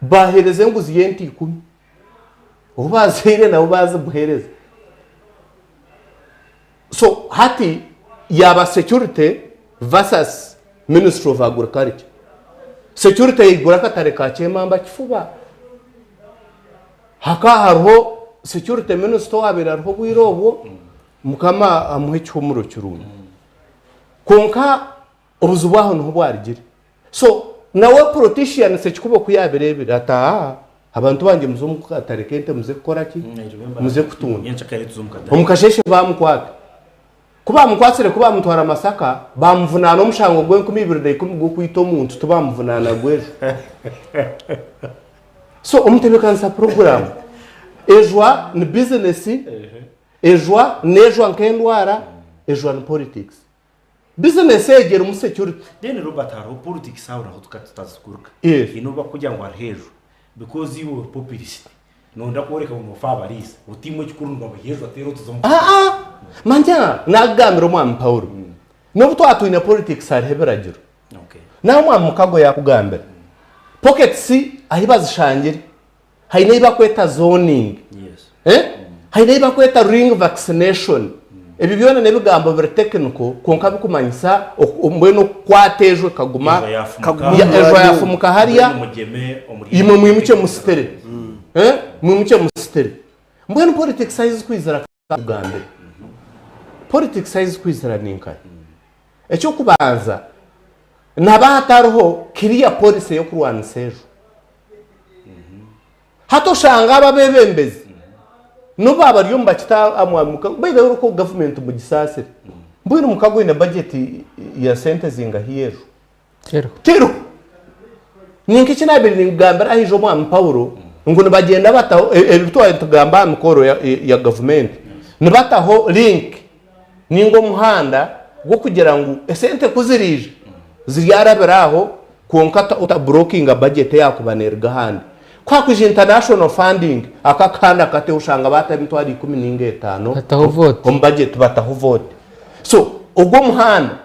bahereze nguzi yenti 10 ubazire na ubaze buhereze so hati yaba security versus ministry of agriculture security igura katare ka chemamba kifuba haka harho security minister wabera rho bwirobo mukama amuhe cyumuro cyurunye konka ubuzubwaho no bwarigire so nawe politician se kikubo kuyaberebera ata abantu bange muzumuka atarekente muze gukora ki muze kutunga omukasheshe bamukwata kuba mukwatsire kuba mutwara masaka bamuvunana omushango gwe 2010 go kwita omuntu tubamuvunana gwejo so omutebeka program ejwa ni business ejwa nejwa nk'endwara ejwa ni politics business egera mu security then Robert haro politics aho naho tukatazikuruka inoba kujya ngo arhejo because you were populist nonda koreka mu fabarisa utimo cyukuru ngo bahejo atero tuzomu manja nagamira mu Paulo no butwatuine politics arheberagiro naho mu mukago yakugambira pockets ahibazishangire haine iba kweta zoning haine iba kweta ring vaccination ebi byona nebigambo biri technical konka bikumanyisa mbweno kwatejwe kaguma ejo yafumuka hariya imwe mwimuke mustere mwimuke mustere mbweno politics size kwizera kugambira politics size kwizera ninka ecyo kubanza nabatariho kiriya police yo kurwanisa ejo hato shanga ababebembezi no baba ryumba kita amwamuka bide uko government mu gisase mbwino mukago ina budget ya sente zinga hiyejo tero ninki kinabiri ningambira ahijo mu Paulo ngo bagenda bataho ebitwa tugamba mukoro ya government nibataho link ningo muhanda go kugira ngo sente kuzirije ziryarabiraho konkata uta broking budget yakubanerga handi kwa kuje international funding akakanda kate ushanga bata mitwari 15 bataho vote on budget bataho vote so ubwo muhanda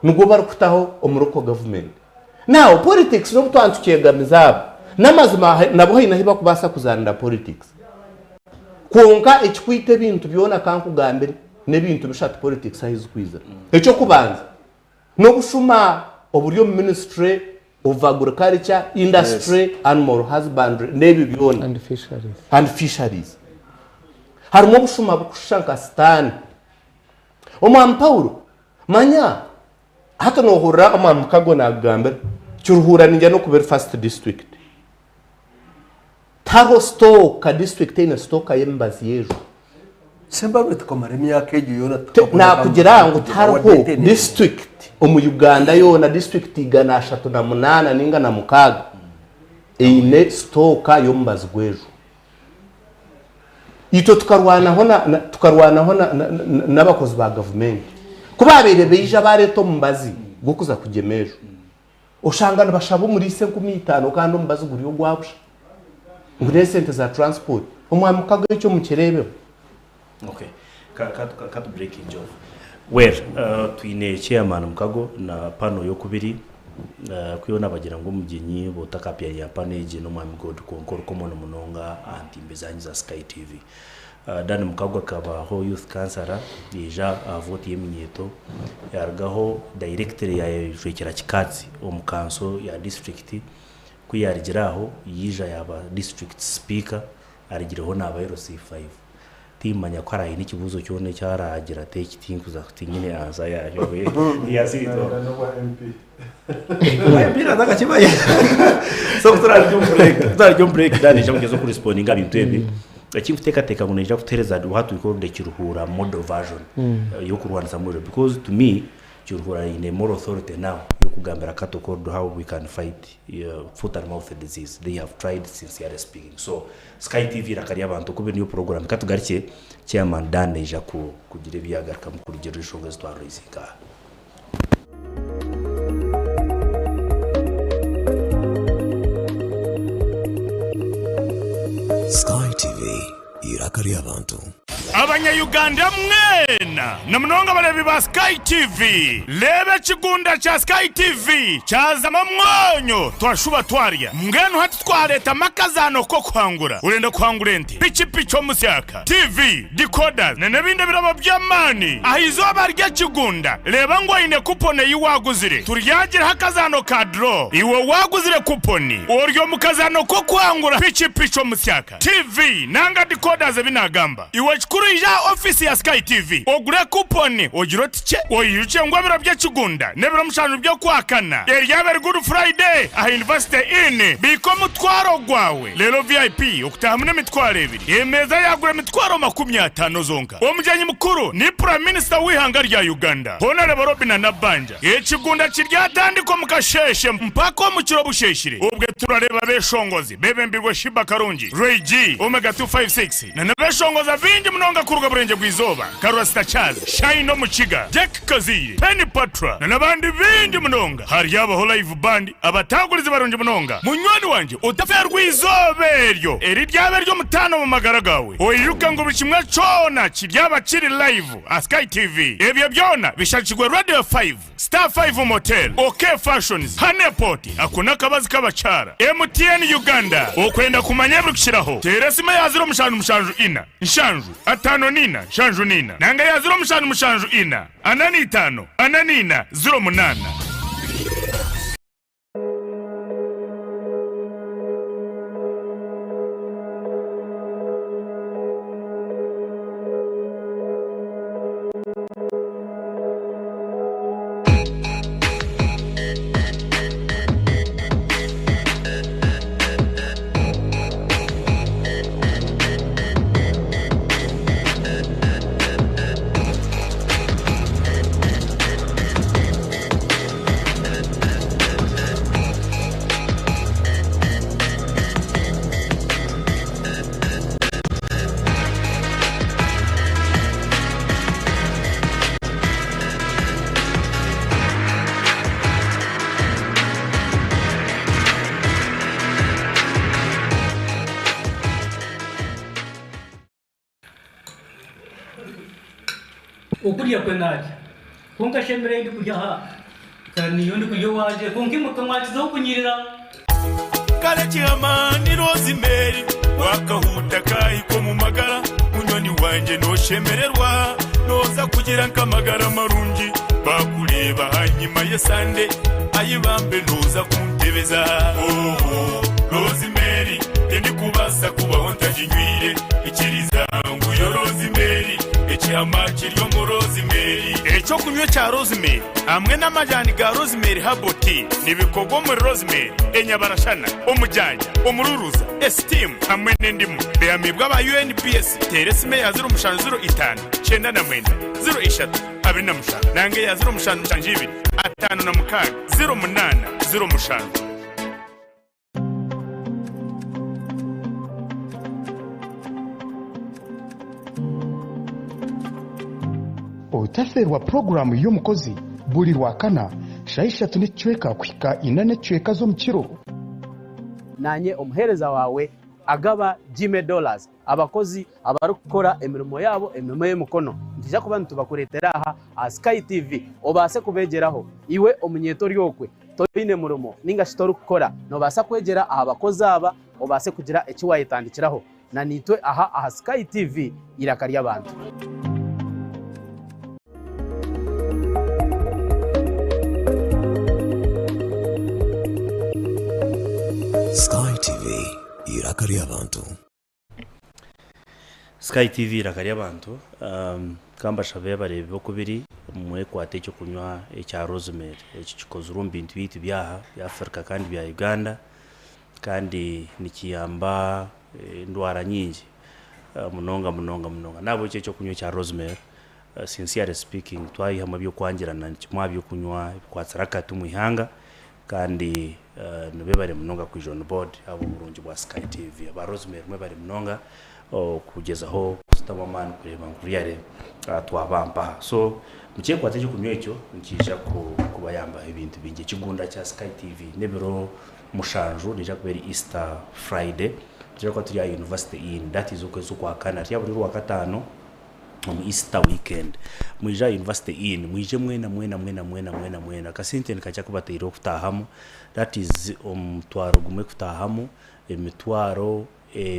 nugo barukutaho omuruko government now politics no butwantukegamiza namazima nabo hina hiba kubasa kuzanira politics konka ekikwite bintu byona kankugambire nebintu bishata politics ahizo kwiza eco kubanza no gushuma oburyo ministry of agriculture, industry, animal husbandry, nebi byona and fisheries. Harimo bushuma bukushanka stand. omwami Paulo manya hata nohurira omwami Mukago nagambira cyuruhura ninjya no kubera first district taro stoka district ina stoka yembazi yejo semba bitukomara imyaka ejo yona nakugira ngo taro district omu Uganda yona district igana 38 ninga na mukaga ine stoka yombazi gwejo ito tukarwanaho n'abakozi ba government kubabere beija bareto mumbazi gukuza kugemejo ushangana bashabo muri 5,500 kandi umbazi guri yo gwabusha ngure sente za transport umwami Mukago icyo mukerebeho. Okay, cut breaking job where twine chairman Mukago na pano Okubiri kuyona bagira ngo mugenyi botakapya ya page no mwami God konkoro komono munonga anti mbezanyi za Sky TV. Dan Mukago akaba ho youth counselor deja vote yeminyeto yargaho director ya Jwekera Kikatsi omukanso ya district kuyarigiraho yija yaba district speaker arigiraho nabayero C5 timanya ko arayi n'ikibuzo cyone cyaragira take tinkuza kutingine anza yayo yasito MP bira daga kibaye so turaryo break dani cyo kugezo kuri responding abintu ebi akimuteka teka kuneja kutereza hatu iko ndekiruhura model version yo kurwanza muri because to me kiruhura ine more authority now yo kugambira katokodo how we can fight foot and mouth disease. They have tried since you are speaking. So Sky TV rakari abantu kube niyo program katugarike chairman dane ja kugira biyagarika mu kurugero ishonga zitwaro izika. Sky TV irakari abantu. Abanya-Uganda mwena na mnonga balebi ba Sky TV lebe kigunda cha Sky TV chazama mwonyo twashuba twarya mngenu hati twareta makazano ko kwangura urenda kwangura ente pichi omusyaka TV decoders nebinde biraba byamani ahizo abarya kigunda leba ngo ine kupone yiwaguzire turyagira hakazano ka draw iwe waguzire kuponi oryo mukazano ko kwangura pichi omusyaka TV nanga decoders binagamba iwe kurija office ya Sky TV ogure kuponi ogirotike oyuce ngwabira bya kigunda nebiro mushanu byo kwakana eryabe good Friday a university in biko mutwaro gwawe lelo VIP okutahamune mitwaro ebiri emeza yagura mitwaro 50 zonka omujyanyi mukuru ni prime minister wihanga rya Uganda Honorable Robin Nabanja ekigunda kiryatandiko mukasheshe mpako mu kiro busheshire ubwe turareba beshongozi bebembirwe Shiba Karungi Ray G Omega 256 na nabeshongoza vingi mnonga kuruga burenge bwizoba Karura Stachaz Shine Muchiga Jack Kaziri Penny Patra na nabandi vingi mnonga hari yabo live band abatagurize baronje mnonga munywani wanje utafya rwizoberyo eri ryaberyo mutano mu magaragawe oyuka ngo bikimwe cona kiryaba kiri live a Sky TV ebyo byona bishakigwe Radio 5 Star 5 Motel OK Fashions Haneport akuna kabazi kabachara MTN Uganda okwenda kumanya bukishiraho teresima ya 0 mushanju ina nshanju atano nina shanju nina nanga ya 0 mushanju ina anani tano ananina 08 Okuria kwenaje konka shemere ndi kujya ha kandi yondi kuyo waje konki mukamwazi zo kunyirira kale chiamani Rosemary wakahuta kahiko mu magara munyoni wanje no shemererwa noza kugira nkamagara marungi bakureba hanyuma yesande ayibambe noza kuntebeza Rosemary ndi kubasa kuba ontajinywire ikiriza ngo yo Rosemary amagi yo mu rosemary icyo kunywa cya rosemary hamwe n'amajyani ga rosemary haboti nibikogo muri rosemary enyabarashana umujyanye umururuza esteem hamwe n'indimu beyamibwa aba UNPS teresime ya 0.05 cyenda na mwenda 03 abiri na mushana nange ya 0.5 atanu na mukaga 08 0.5 Otaferwa programu y'omukozi buli lwakana shaishatu n'ecweka kwika ina n'ecweka z'omukiro nanye omuhereza wawe agaba $10 abakozi abarukora emirimo yabo emirimo y'emukono ntija kuba ntubakuretera aha Sky TV obase kubegeraho iwe omunyeto ryokwe toine murumo ninga shitoru kukora no basa kwegera aha bakozi aba obase kugira ekiwayitandikiraho na nitwe aha Sky TV irakari y'abantu. Sky TV irakari y'abantu. Sky TV irakari y'abantu kamba shabe barebe Okubiri mwe kwate cyo kunywa ecya rosemary ekikoze urumbi bintu byaha ya Afrika kandi bya Uganda kandi nikiyamba Endwaara nyingi munonga nabo cyo kunywa cya rosemary sincerely speaking twayi hamwe byo kwangirana kimwa byo kunywa kwatsarakatu mu ihanga kandi nube bari munonga ku John Board abo burungi bwa Sky TV aba rosemary mwe bari munonga kugezaho kustamamana kureba nguriyare twabamba so mukiye kwate cyo kunywa icyo nkisha kubayamba ibintu binge kigunda cya Sky TV nebero mushanju nija kubera Easter Friday nija ko turi ya university in that is ukwezi kwa kana ya buri wa gatano mu Easter weekend mwija university in mwije mwena kasente nikacha kubatira kutahamo that is twaro gumwe kutahamo emitwaro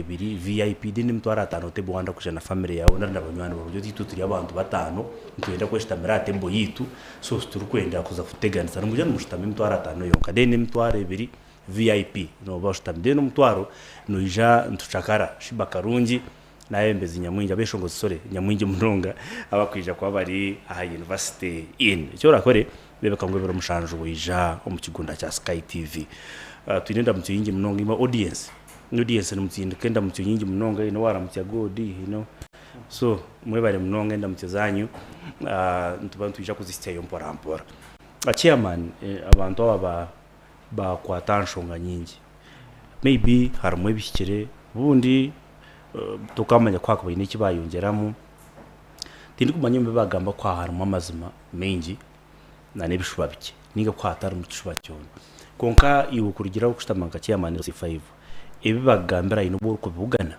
biri VIP dini mtwara 5 te bwanda kujana family yawe n'abanywana barujyo titu turi abantu batano ntwenda kweshita mirate mbo yitu so turi kwenda kuza kuteganisa n'umujana mushitame mtwara 5 yonka deni mtware biri VIP no bashitame deni mtwaro no ija ntucakara shibakarungi naye mbezi nyamwinja beshongo sore nyamwinje munonga abakwija kwa bari aha university in cyo rakore bebeka ngwebera mushanju wija omukigunda cya Sky TV twinenda mutiyingi munonga ima audience n'umutsinda kenda mutiyingi munonga ino waramutya godi so mwe bari munonga enda mutizanyu ntubantu twija kuzisitya yo mpora chairman abantu aba ba kwatanshonga nyingi maybe harimwe bishikire bundi tukamanya kwako n'iki bayongeramo tindi kumanya mbe bagamba kwa harimo amazima mengi na nebishuba bike niga kwatara mu kishuba cyono konka iwo kurugiraho kustamanga chairman 5 ebi bagambira ino burko bugana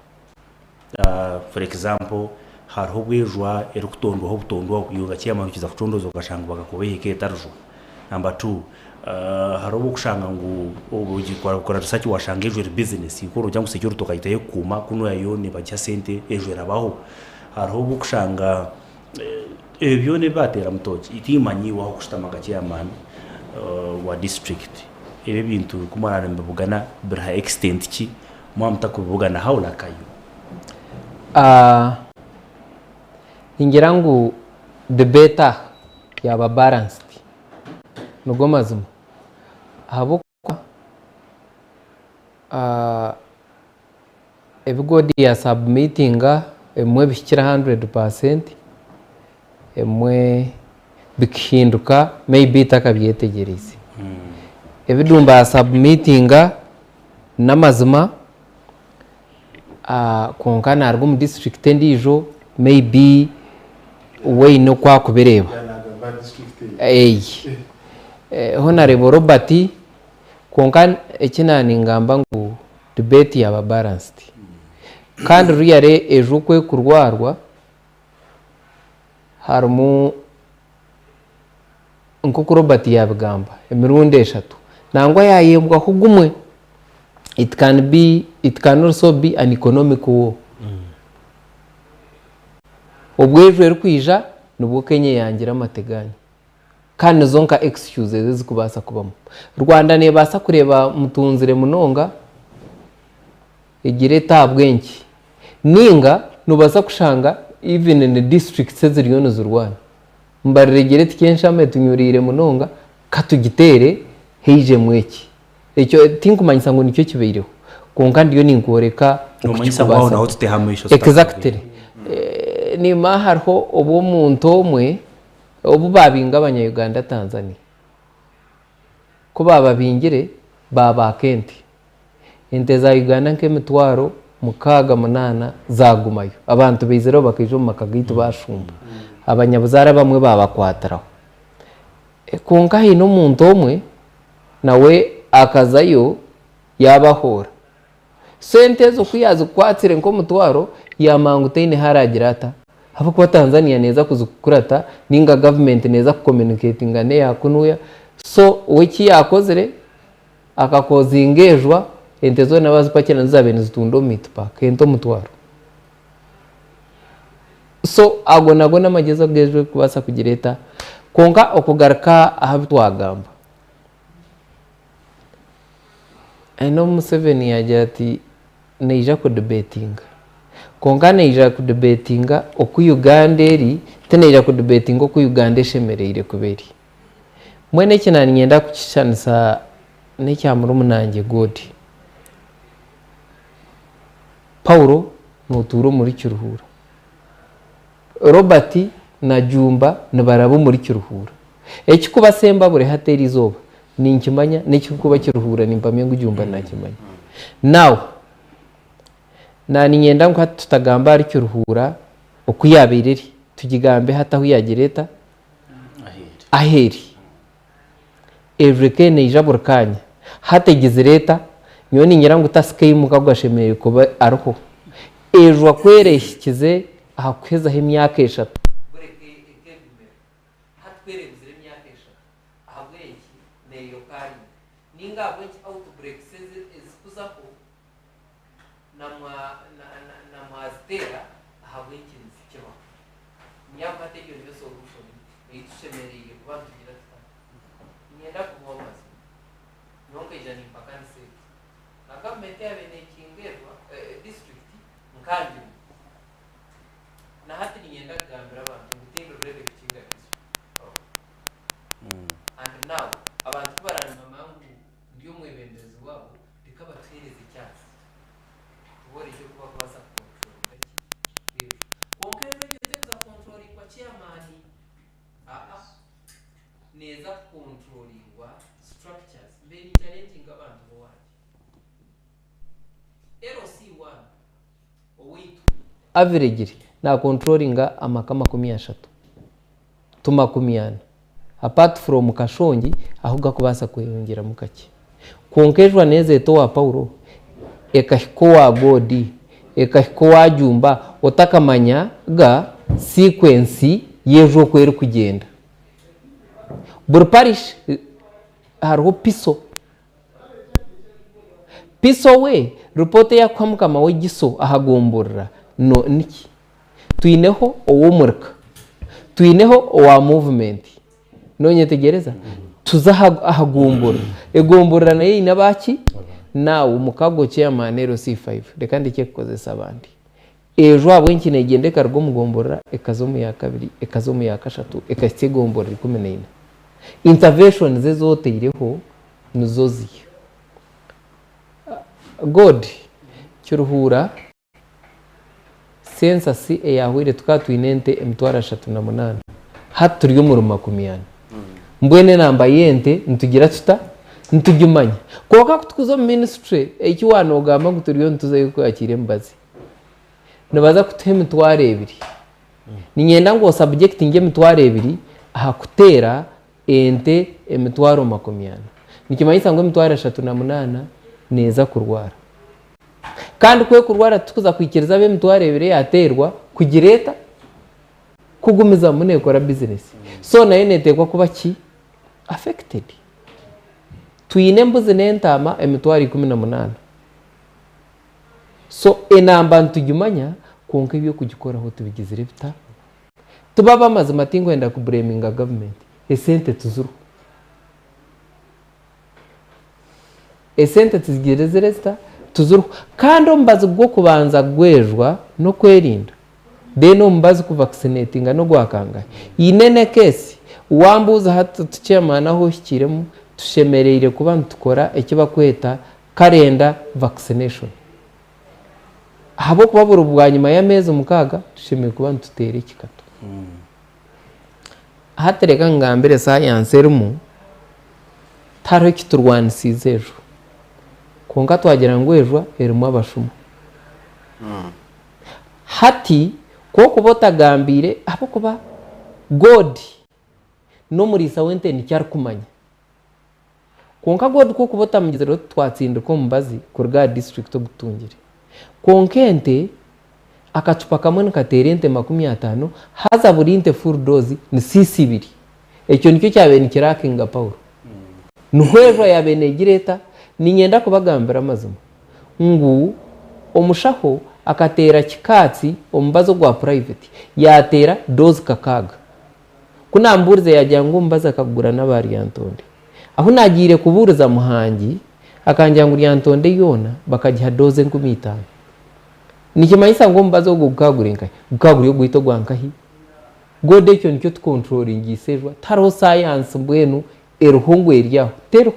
for example hariho bwejwa erukutondwa butondwa yuga chairman kiza kutondozo gashanga bakakubeheke tarjo number 2 harobo kushanga ngo ubugi kwa research washanga ejo business ikoro cyangwa security tokayitaye kuma kuno yayone bajya sente ejo rabaho harobo kushanga ebyo ne batera mutoki itimanyi waho kustamanga chairman wa district ebe bintu kumara mbugana bra extent ki mwamta kubugana haula kayo ingira ngo the better yaba balanced nugo mazima habo ebigodi ya submittinga emwe bishikira 100% emwe bikihinduka maybe takabyetegereze ebidumba submittinga namazima konkana argo mu district ndijo maybe way no kwa kubereba honorable Robert konkana ekinani ngamba ngo debate yaba balanced kandi ruyare ejo kwe kurwarwa harimo nko Robert yabigamba emirundi eshatu nangwa yayembwa kugumwe it can also be an economic war obwejo erkwija nubwo Kenya yangira amateganya kandi zonka excuses zikubasa kubamo Rwanda ne basa kureba mutunzire munonga igire tabwenki ninga nubasa kushanga even in the district ziriyo nizurwana mbaregere tikensha tunyurire munonga katugitere heije mweki ekyo tinkumanyisa ngo nicyo kibeiriho konka ndiyo ninkoreka umanyisa ngo naho tutehamisho exactly ni maharho obo muntu omwe obo babinga abanya-Uganda Tanzania ko bababingire baba kenti ente za Uganda nk'emitwaro 68 zagumayo abantu bezero bakaje mu makagitu bashumba abanyabuzara bamwe babakwataraho konka hino muntu omwe nawe akazayo yabahora sente zo kuyaza kwatsire nko mutwaro yamangutene haragirata haba kwa Tanzania neza kuzukurata ninga government neza kucommunicatinga ne yakunuya so wiki yakozere akakozingejwa ente zo nabazipakira nzabene zitundo mitpack ento mutwaro so ago namageza gejwe kubasa kugireta konka okugaruka ahabitwagamba eno Museveni yagira ati neija ku debating konka neija ku debating oku Uganda eri teneija ku debating oku Uganda eshemereire kuberi mwene kinani ngenda kukishanisa nekyamuru munange godi Paulo noturo muri Kiruhura Robert na Jumba nibarabu muri Kiruhura ekikuba semba bure hateri zoba ninkimanya nekikuba Kiruhura nimpamye ngujumba nakimanya now nani ngenda ngo tutagamba ari Kiruhura okuyabiriri tugigambe hataho yagereta aheri everything ijaburkanya hategeze leta nyoni nyirango tasike mukagashemeye kuba ariko ejwa kwerekize ahakweza himyaka 3 ninga abwenki outbreak ezikuzaho namwazitera ahabwenki nzikibaho nyamate iyo niyo solution eyitusemereye kuba tugira tutana nienda kuhomaza nonke ijani mpaka niseke na government yabenekingerwa district nkandi na hati nienda kugambira abantu ngutindo rebe kukinga and now abantu barana mamangu ndiyo mwebembezi wabo rikabatwereza icyatsi tubore cyo kuba kwasa control rero konkezo yeza control kwa chairman neza controllingwa structures mbeni challenging abantu bowaje LC1 owitu average na controllinga amakama 30 tuma 10 apart from kashongi ahuga kubasa kweyongera mukake konkejwa neze to wa Paulo ekahiko wa godi ekahiko wa Jumba otakamanya ga sequence yejo kweri kugenda bur parish hariho piso we report ya kwamukama we giso ahagomborera no niki tuineho owomurka tuineho owa movement nonye tegereza tuza ahagumbura egomborera naye inabaki nawe mukago chairman LC5 reka ndike kukozesa abandi ejo abwenki negende kargo mugomborera ekazomu ya kabiri ekazomu ya kashatu ekastegomborera 14 intervention zezote ireho nuzozi god Kiruhura census eyahwire tukatwinente emitwara 38 haturiyo mu rumakumyana mbwene namba yente ntugira tuta ntugimanya koka kutukuzo ministry ekiwana ogamba guturiyo ntuze kwakire mbazi nabaza kutehe emitwara 2 ninyenda ngo subject nge emitwara 2 ahakutera ente emitwaro 40 nikimanyisa ngo emitwara 38 neza kurwara kandi kwe kurwara tukuza kwikiriza be emitwara 2 yaterwa kugireta kugumiza munekora business so nayo netekwa kuba ki affected tuine mbuzi nentama emitwari 18 so enamba ntugimanya konka ibyo kugikoraho tubigizire bita tubaba amazi matingo enda ku blaminga government esente tuzuru esente tuzigireze resta tuzuru kandi mbazi bwo kubanza gwejwa no kwerinda then omubazi ku vaccinatinga no gwakanga inene kesi wambuza hata tuchema naho hikiremu tushemereire kuba ntukora ekibakweta kalenda vaccination habo kuba buri bwanyuma y'amezi mukaga tushemeye kuba ntutere ekikato hatereka ngambire science erimu taro kiturwanisize ejo konka twagira ngo ejo erimu abashumu hati ko kubotagambire abo kuba god no murisa wente ni cyari kumanya konka god ko kubota mugizero twatsinda ko mubazi kurga district ogutungire konkente akacupa kamwe nkaterente 50 haza burinte full dose ni sisibiri ekyo nicyo cyabene kirakinga Paulo nuhwejo yabenegireta ninyenda kubagambira amazima ngu omushaho akatera kikatsi omubazo gwa private yatera dose kakaga kunamburize yajya ngo mbaza akagura n'abari yantonde aho nagire kuburiza muhangi akanja ngo yantonde yona bakagiha dose 15 nikimanyisa ngo mbazo gukagura yo guhito gwankahi gode cyo nicyo controlling isejwa taro science mbwenu eruhungu eryaho tero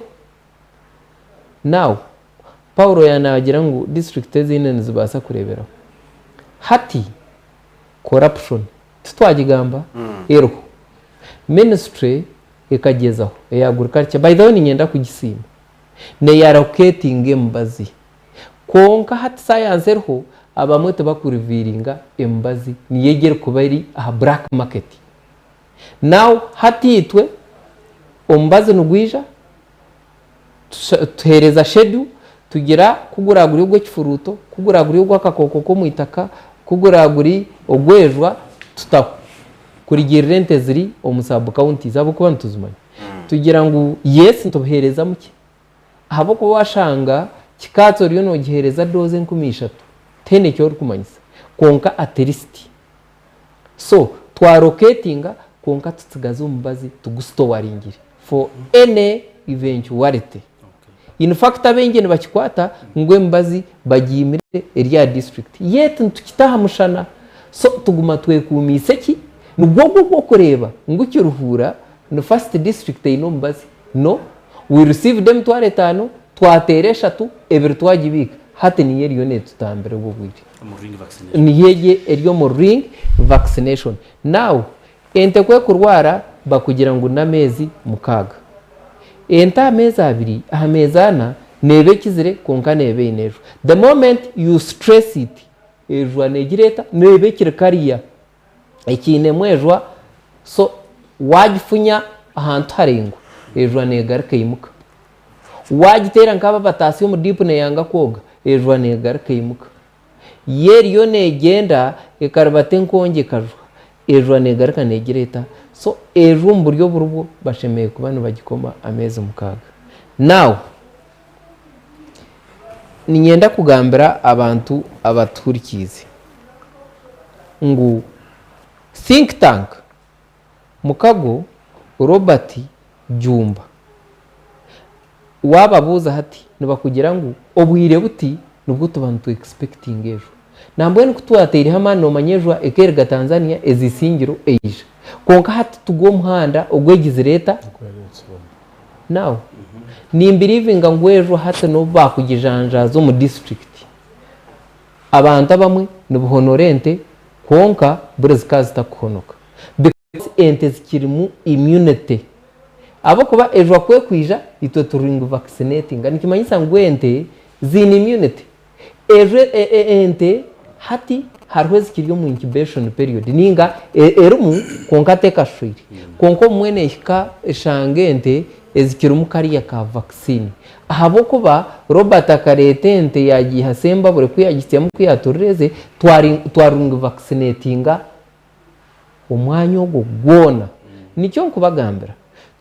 now Paulo yanagira ngo district zine zibasa kureberaho hati corruption tutwagigamba eruho ministry ikagezaho ya agriculture by the way nyenda kugisima ne ya rotating embazi konka hati science eruho abamwe tabakuriviringa embazi niyegere kubari aha black market now hati itwe ombazi nugwija tuhereza schedule tugira kuguragura ubwo kifuruto kuguragura ubwo akakoko ko muitaka kuguraguri ogwejwa tutakurigira rente ziri omusabu county zabo kuba ntuzumanya tugira ngo yes ntuhereza muke habo ko washanga kikatso ryo no gihereza doze 13 tene cyo rukumanyisa konka at least so twaroketinga konka tutsigaza umubazi tugustowaringire for any eventuality in fact abengene bakikwata ngwe mbazi bagimire area district yet ntukitaha mushana so tuguma twekumise ki nubwo bwo kureba nguki ruhura no first district ino mbazi no we receive them 5 twatere 3 ebiri twagibika hati ni yeri yone tutambere bwo bwiri ni yeye eriyo mu ring vaccination now ente kwe kurwara bakugira ngo namezi mukaga enta amezi abiri amezana nebe kizire konka nebe inejo the moment you stress it ejwa negireta nebe kirkariya ekine mwejwa so wagifunya ahantu harengo ejwa negarka yimuka wagitera nkaba batasiyo mu deep ne yanga koga ejwa negarka yimuka yeri yo negenda ekarabate nkonge kajwa ejwa negarka negireta so ejo mburyo burubwo bashemeye kubana bagikoma amezi mukaga now ninyenda kugambira abantu abaturikize ngu think tank mukago Robert Jumba wababuza hati nibakugira ngo obwire buti nubwo tubantu expecting ejo nambwe nikutuateri hamwe no manyejwa ekerga Tanzania ezisingiro eija konka hati tugo muhanda ogwegize leta now ni believing ngwejo hati no bakugijanja zo mu district abantu bamwe nibuhonorente konka burezikazi takuhonoka because ente zikirimu immunity abo kuba ejo kwe kwija ito turing vaccinating nikimanyisa ngwente zini immunity ejo ente hati harwezi kiryo mu incubation period ninga erumu konka teka shiri konko mwene hika shangente ezikirumu kariya ka vaccine ahabo kuba Robert akaretente yagihasemba bure kwiyagitiyemo kwiyatureze twarung vaccinatinga umwanya wo gwona nicyo nkubagambira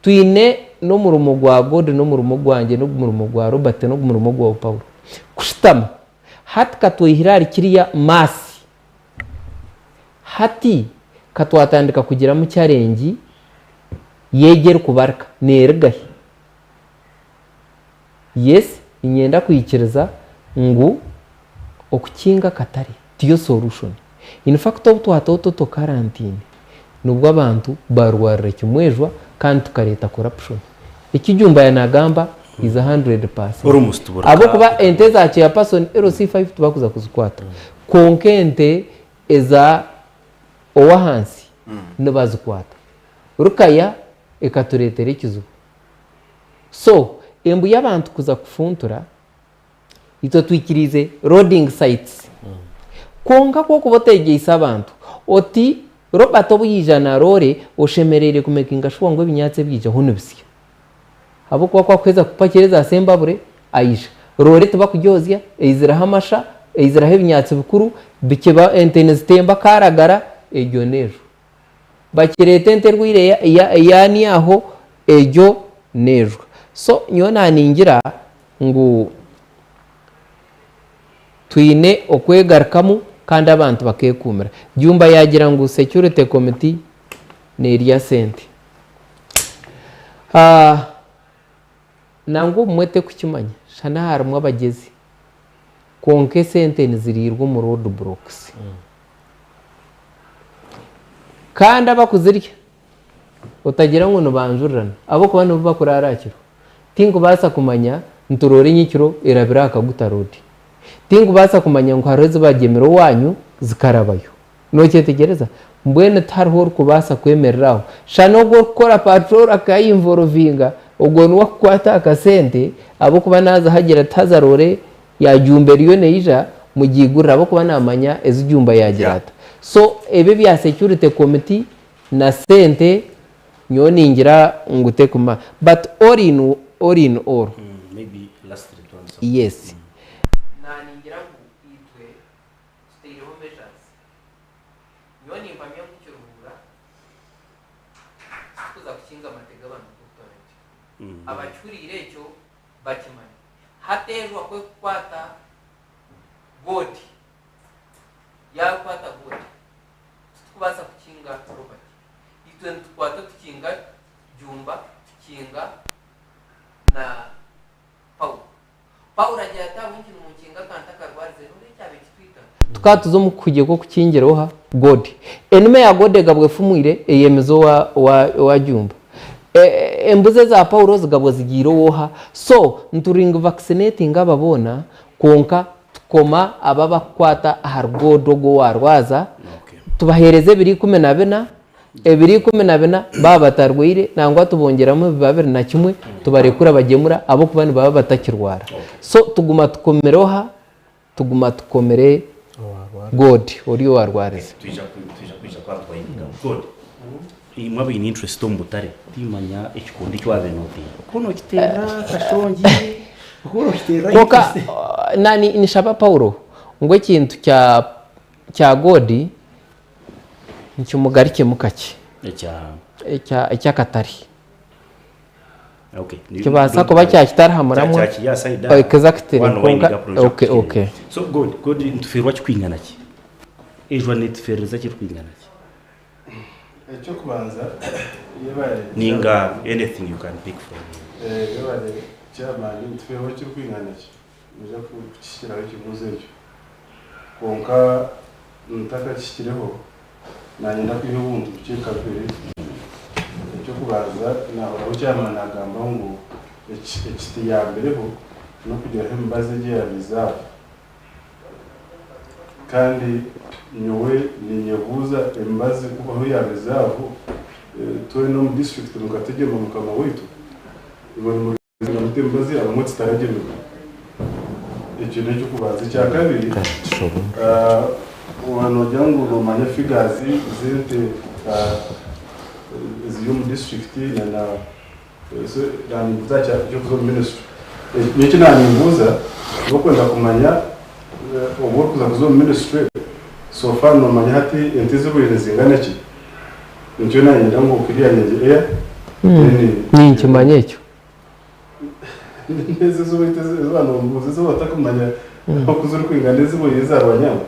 twine no mu rumo gwa God no mu rumo gwanjye no mu rumo gwa Robert no mu rumo gwa Paulo kushitama hati katwihirari kiriya masi hati katwatandika kugira mu cyarengi yegera kubarka nergahe yes inyenda kwikiriza ngo okukinga katari tiyo solution in fact obu twatoto to quarantine nubwo abantu barwarira kimwejwa kandi tukareta corruption ikijumba yanagamba is 100% abo kuba ente za chairperson RC5 tubakuza kuzikwata konke ente eza owahansi nibazikwata rukaya ekaturetera ikizuba so embu y'abantu kuza kufuntura ito twikirize roading sites konka ko kubotegeisa abantu oti Robert obuyijana rore oshemerere kumekinga shwa ngo binyatse bije hono bisya abo kwa kweza kupakereza sembabure aisha rore tuba kujyozya izira hamasha izira hebinyatse bikuru bikeba entene zitemba karagara ejo nejo bakirete enterwire yani aho ejo nejo so nyona ningira ngo twine okwegarkamu kandi abantu bakekumira jumba yagira ngo security committee ne ria sente nango mwete kukimanya shana harumwe abagezi konke sente nizirirwa mu road blocks kandi abakuzirya utagira ngo nubanjurana abo kuba no bakurarakiro tingo basa kumanya nturore nyikiro irabira akaguta road tingo basa kumanya ngo haroze bagemero wanyu zikarabayo no cyetegereza mbwene tarho kubasa kwemereraho shano gukora patrol akayimvorovinga ubwo nuwa kwata akasente abo kuba naza hagira tazarore yajumbe riyo neija mugigurira abo kuba namanya ezijumba yagirata so ebe bya security committee na sente nyoningira ngute kuma but all in all maybe last return yes abachurire cyo bakimanya haterwa kwe kwata godi ya kwata godi tukubasa kukinga property itwe tukwata tukinga jumba tukinga na Paul ajyata winki mu kinga kantaka rwarize nuri cyabe kitwita tukatuzo mu kujye ko kukingeroha godi enime ya gode gabwe fumwire eyemezo wa jumba embuze za Paulo zigabwa zigiro woha so nturinga vaccinating ababona konka tukoma ababa kwata hargodogo warwaza tubahereze biri 14 ebiri 14 baba tarwire nangwa tubongeramo bibabiri na kimwe tubarekura bagemura abo kubani baba batakirwara so tuguma tukomeroha tuguma tukomere god ori warwarize tuja kwa god imwe bini interest ombutare timanya ekikundi kywabenoti kuno kitera kashongi kuno kitera koka nani nishaba Paulo ngwe kintu cya godi ncyumugarike mukaki ecya katari okay kibasa ko bacya kitari hamuramwe exactly okay so god ntufirwa kikwingana ki ejo netfereza kikwingana ki icyo kubanza ninga anything you can pick from yabare chairman tufeho cyo kwinganaki muja kukishiraho kimuze cyo konka ntaka kishireho nanyenda kwihubuntu cika kwere icyo kubanza naho chairman agamba ngo ekiti ya mbereho no kugira hembaze giye yabiza kandi nyowe ninyebuza embaze kubaho yabezaho turi no mu district mukategema mukama witu ibona mu mutembazi abamutsi taragemerwa icyo nicyo kubanza cya kabiri wano jangu romanya figures zinte ziyo mu district na so dan buzacha cyo kuzo ministry nicyo nanimbuza ngo kwenda kumanya ubu kuza kuzo ministry so far no manya hati entizo bwire zingana ki nicyo nanyira ngo kiriya nyege ni nkimanye cyo neze zo bite zano mbuze zo batakumanya kuzuru kwingana zibo yizarwanyamo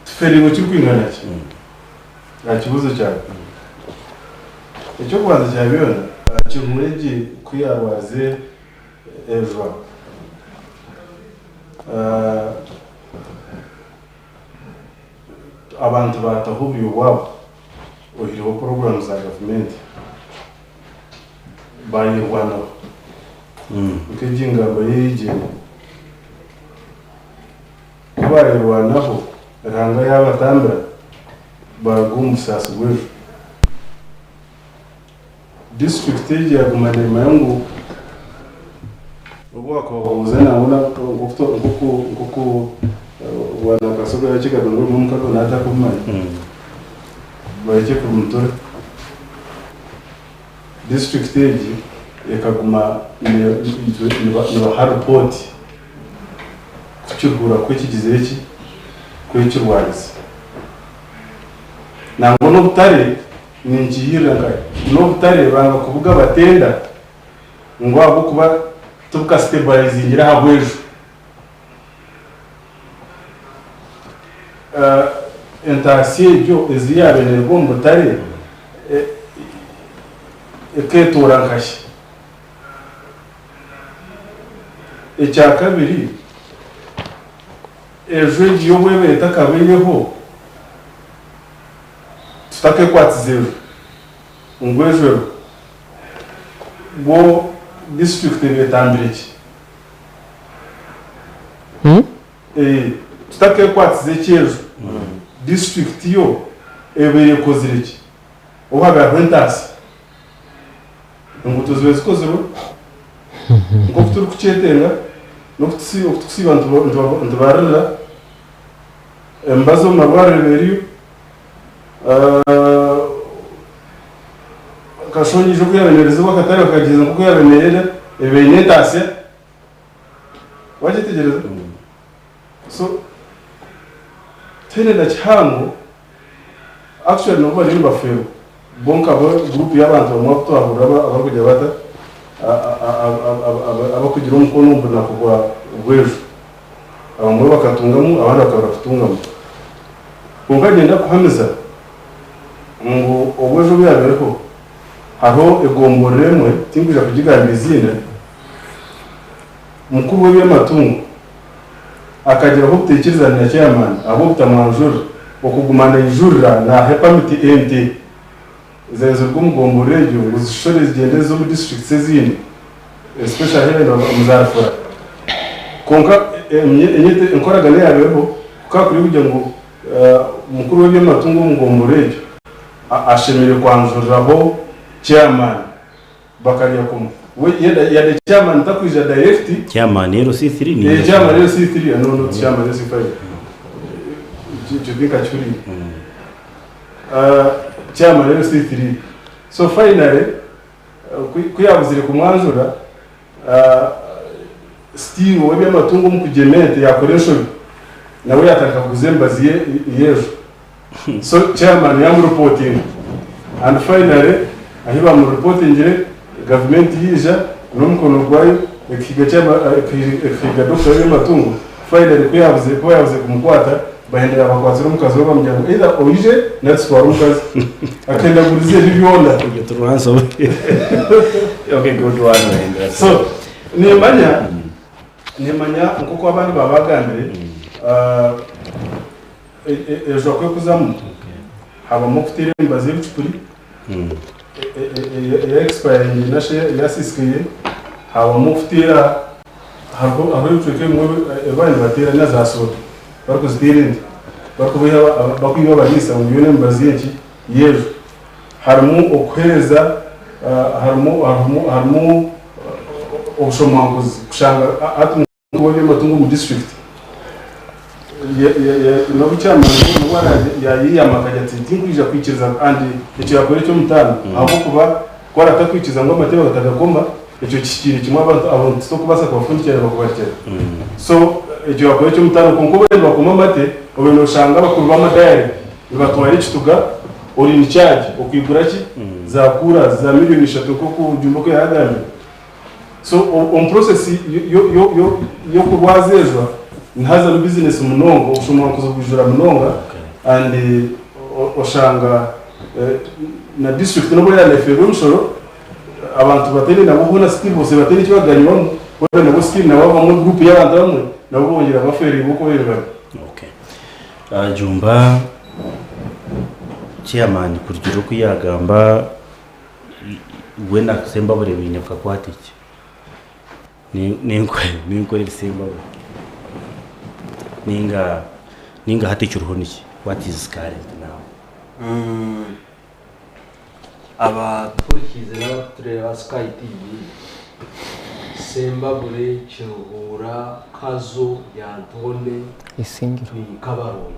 tuferi ngo cy'ukwingana ki nta kibuzo cyane icyo kubanza cyabiyona cyumuregi kuyarwaze ejo abantu batahubiye wabo ohiriho program za government bayirwana ukijinga bayije kubayirwanaho ranga y'abatambira bagumsasa gwejo district ije yagumanema yangu ubu akababuza nabona nguko wana kasoga yachika ndo munka ndo nata kumanya baje ku mutore district stage yakaguma ni report kucyurgura ko kigize iki ko cyurwariza nango no butare ni njihiranga no butare banga kuvuga batenda ngo abo kuba tubuka stabilizing ira habwejo entasiye byo eziyabene bombo tare eketora nkashye icya kabiri ejo giyo webe takabeyeho tutake kwatizero ngwejo bo district betambiriki tutake kwatize cyejo district yo ebeye koziriki ohaga rentasi ngo tuzweze kozero ngo turi kucyetenga no kutsiba ntubarira embazo mabare beriyo kashonyi jo kuyabenereza bakatari bakageza ngo kuyabenerera ebeye netasi wajitegereza so tene da cyhango actually no bari bafero bonka bo group y'abantu bamwe twahura abakujya bata abakugira umukono mbona kugwa ubwejo abamwe bakatungamo abandi bakatungamo ungagenda kuhameza ngo ubwejo byabereho aho egomboremwe tinguje kugigambizina mukuru w'amatungo akagira ko gutekerezanya cyamana abo butamanjura okugumana ijurira na hepamiti ente zezo rw'umugombo regio uzishore zigende zo mu district zindi especially here no muzarfura konka enyete enkoraga ne yabeho kuri kujya ngo mukuru w'amatungo w'umugombo regio ashemere kwanjuraho chairman bakariya kumwe we yade chairman takwija direct chairman rero C3 ni chairman rero C3 no chairman rero C5 jibika churi chairman rero C3 so finally kuyabuzire kumwanjura still wewe amatungo mu kugemete yakoresha nawe yataka kuzembaziye yejo so chairman yamureporting and finally ahiba mu reporting government yija n'umukono gwayo ekiga cyaba ekiga doctor y'amatungo finally kuyabuze kumukwata bahendera bakwatira umukazi wo bamujyana either oije next for umukazi akenda gurize bibyona turanso okay good one so nemanya nk'uko abantu babagambire ejo kwe kuzamu habamo kutire imbaze y'icukuri ya expire nashe yasiskiye habamo kutira aho y'icukuri mwe bari batera nazasoto bariko zitirinde bakubiha barisa mu yone mbaze y'iki yejo harimo okweza harimo obushomanguzi kushanga atumwe y'amatungo mu district no bucyama n'ubara yayiyamakaje ati tinkwija kwikiriza kandi icyo yakore cyo mutana aho kuba kwarata kwikiza ngo amatebe batagakoma icyo kikiri kimwe abantu so kubasa kubafundikira bakubarikira so icyo yakore cyo mutana konko bari bakoma amate obeno ushanga bakurwa amadayari bibatwara ikituga uri ni charge ukigura ki zakura za miliyoni 3 ko kujumba ko yagamye so on process yo kurwazezwa nhaza no business munongo ushobora kuzogujura munonga and oshanga na district no bora na fero mshoro abantu batene nabo bona skill bose batene kibaganywamo bora nabo skill nabo bamwe group y'abantu bamwe nabo bongera baferi buko yerwa okay jumba chairman kurugiro kuyagamba wenda semba bure binyoka kwatiki ninko semba ninga hati churuhoniki. What is current now? Abakurikiza n'abatureba Sky TV semba bure Kiruhura Kazo Yantone Isingiro ni Kabarongo.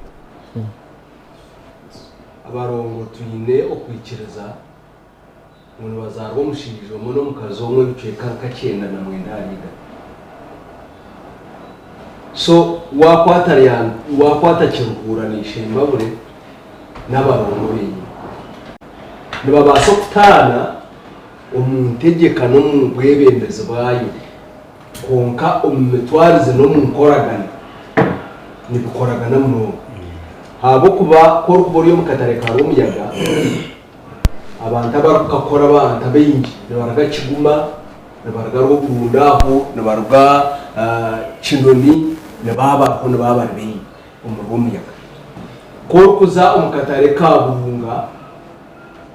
Abarongo tuyine okwikiriza umuntu bazarwa mushingije muno mukazo umwe bicuye kakakenda na mwenda hariga. So wakwata Kiruhura ni shemba bure n'abarongo benyi nibabasha kutana umutegeka no mu bwebembeze bwayo konka umutwarize no mu nkoragana nibukoragana mu habo kuba korubori yo mukatare ka Umuyaga abantu abakakora abantu abengi nibaraga Kiguma nibaraga Rwundaho nibaraga Kinoni nibaba bengi Umuyaga korukuza umukatare ka Burunga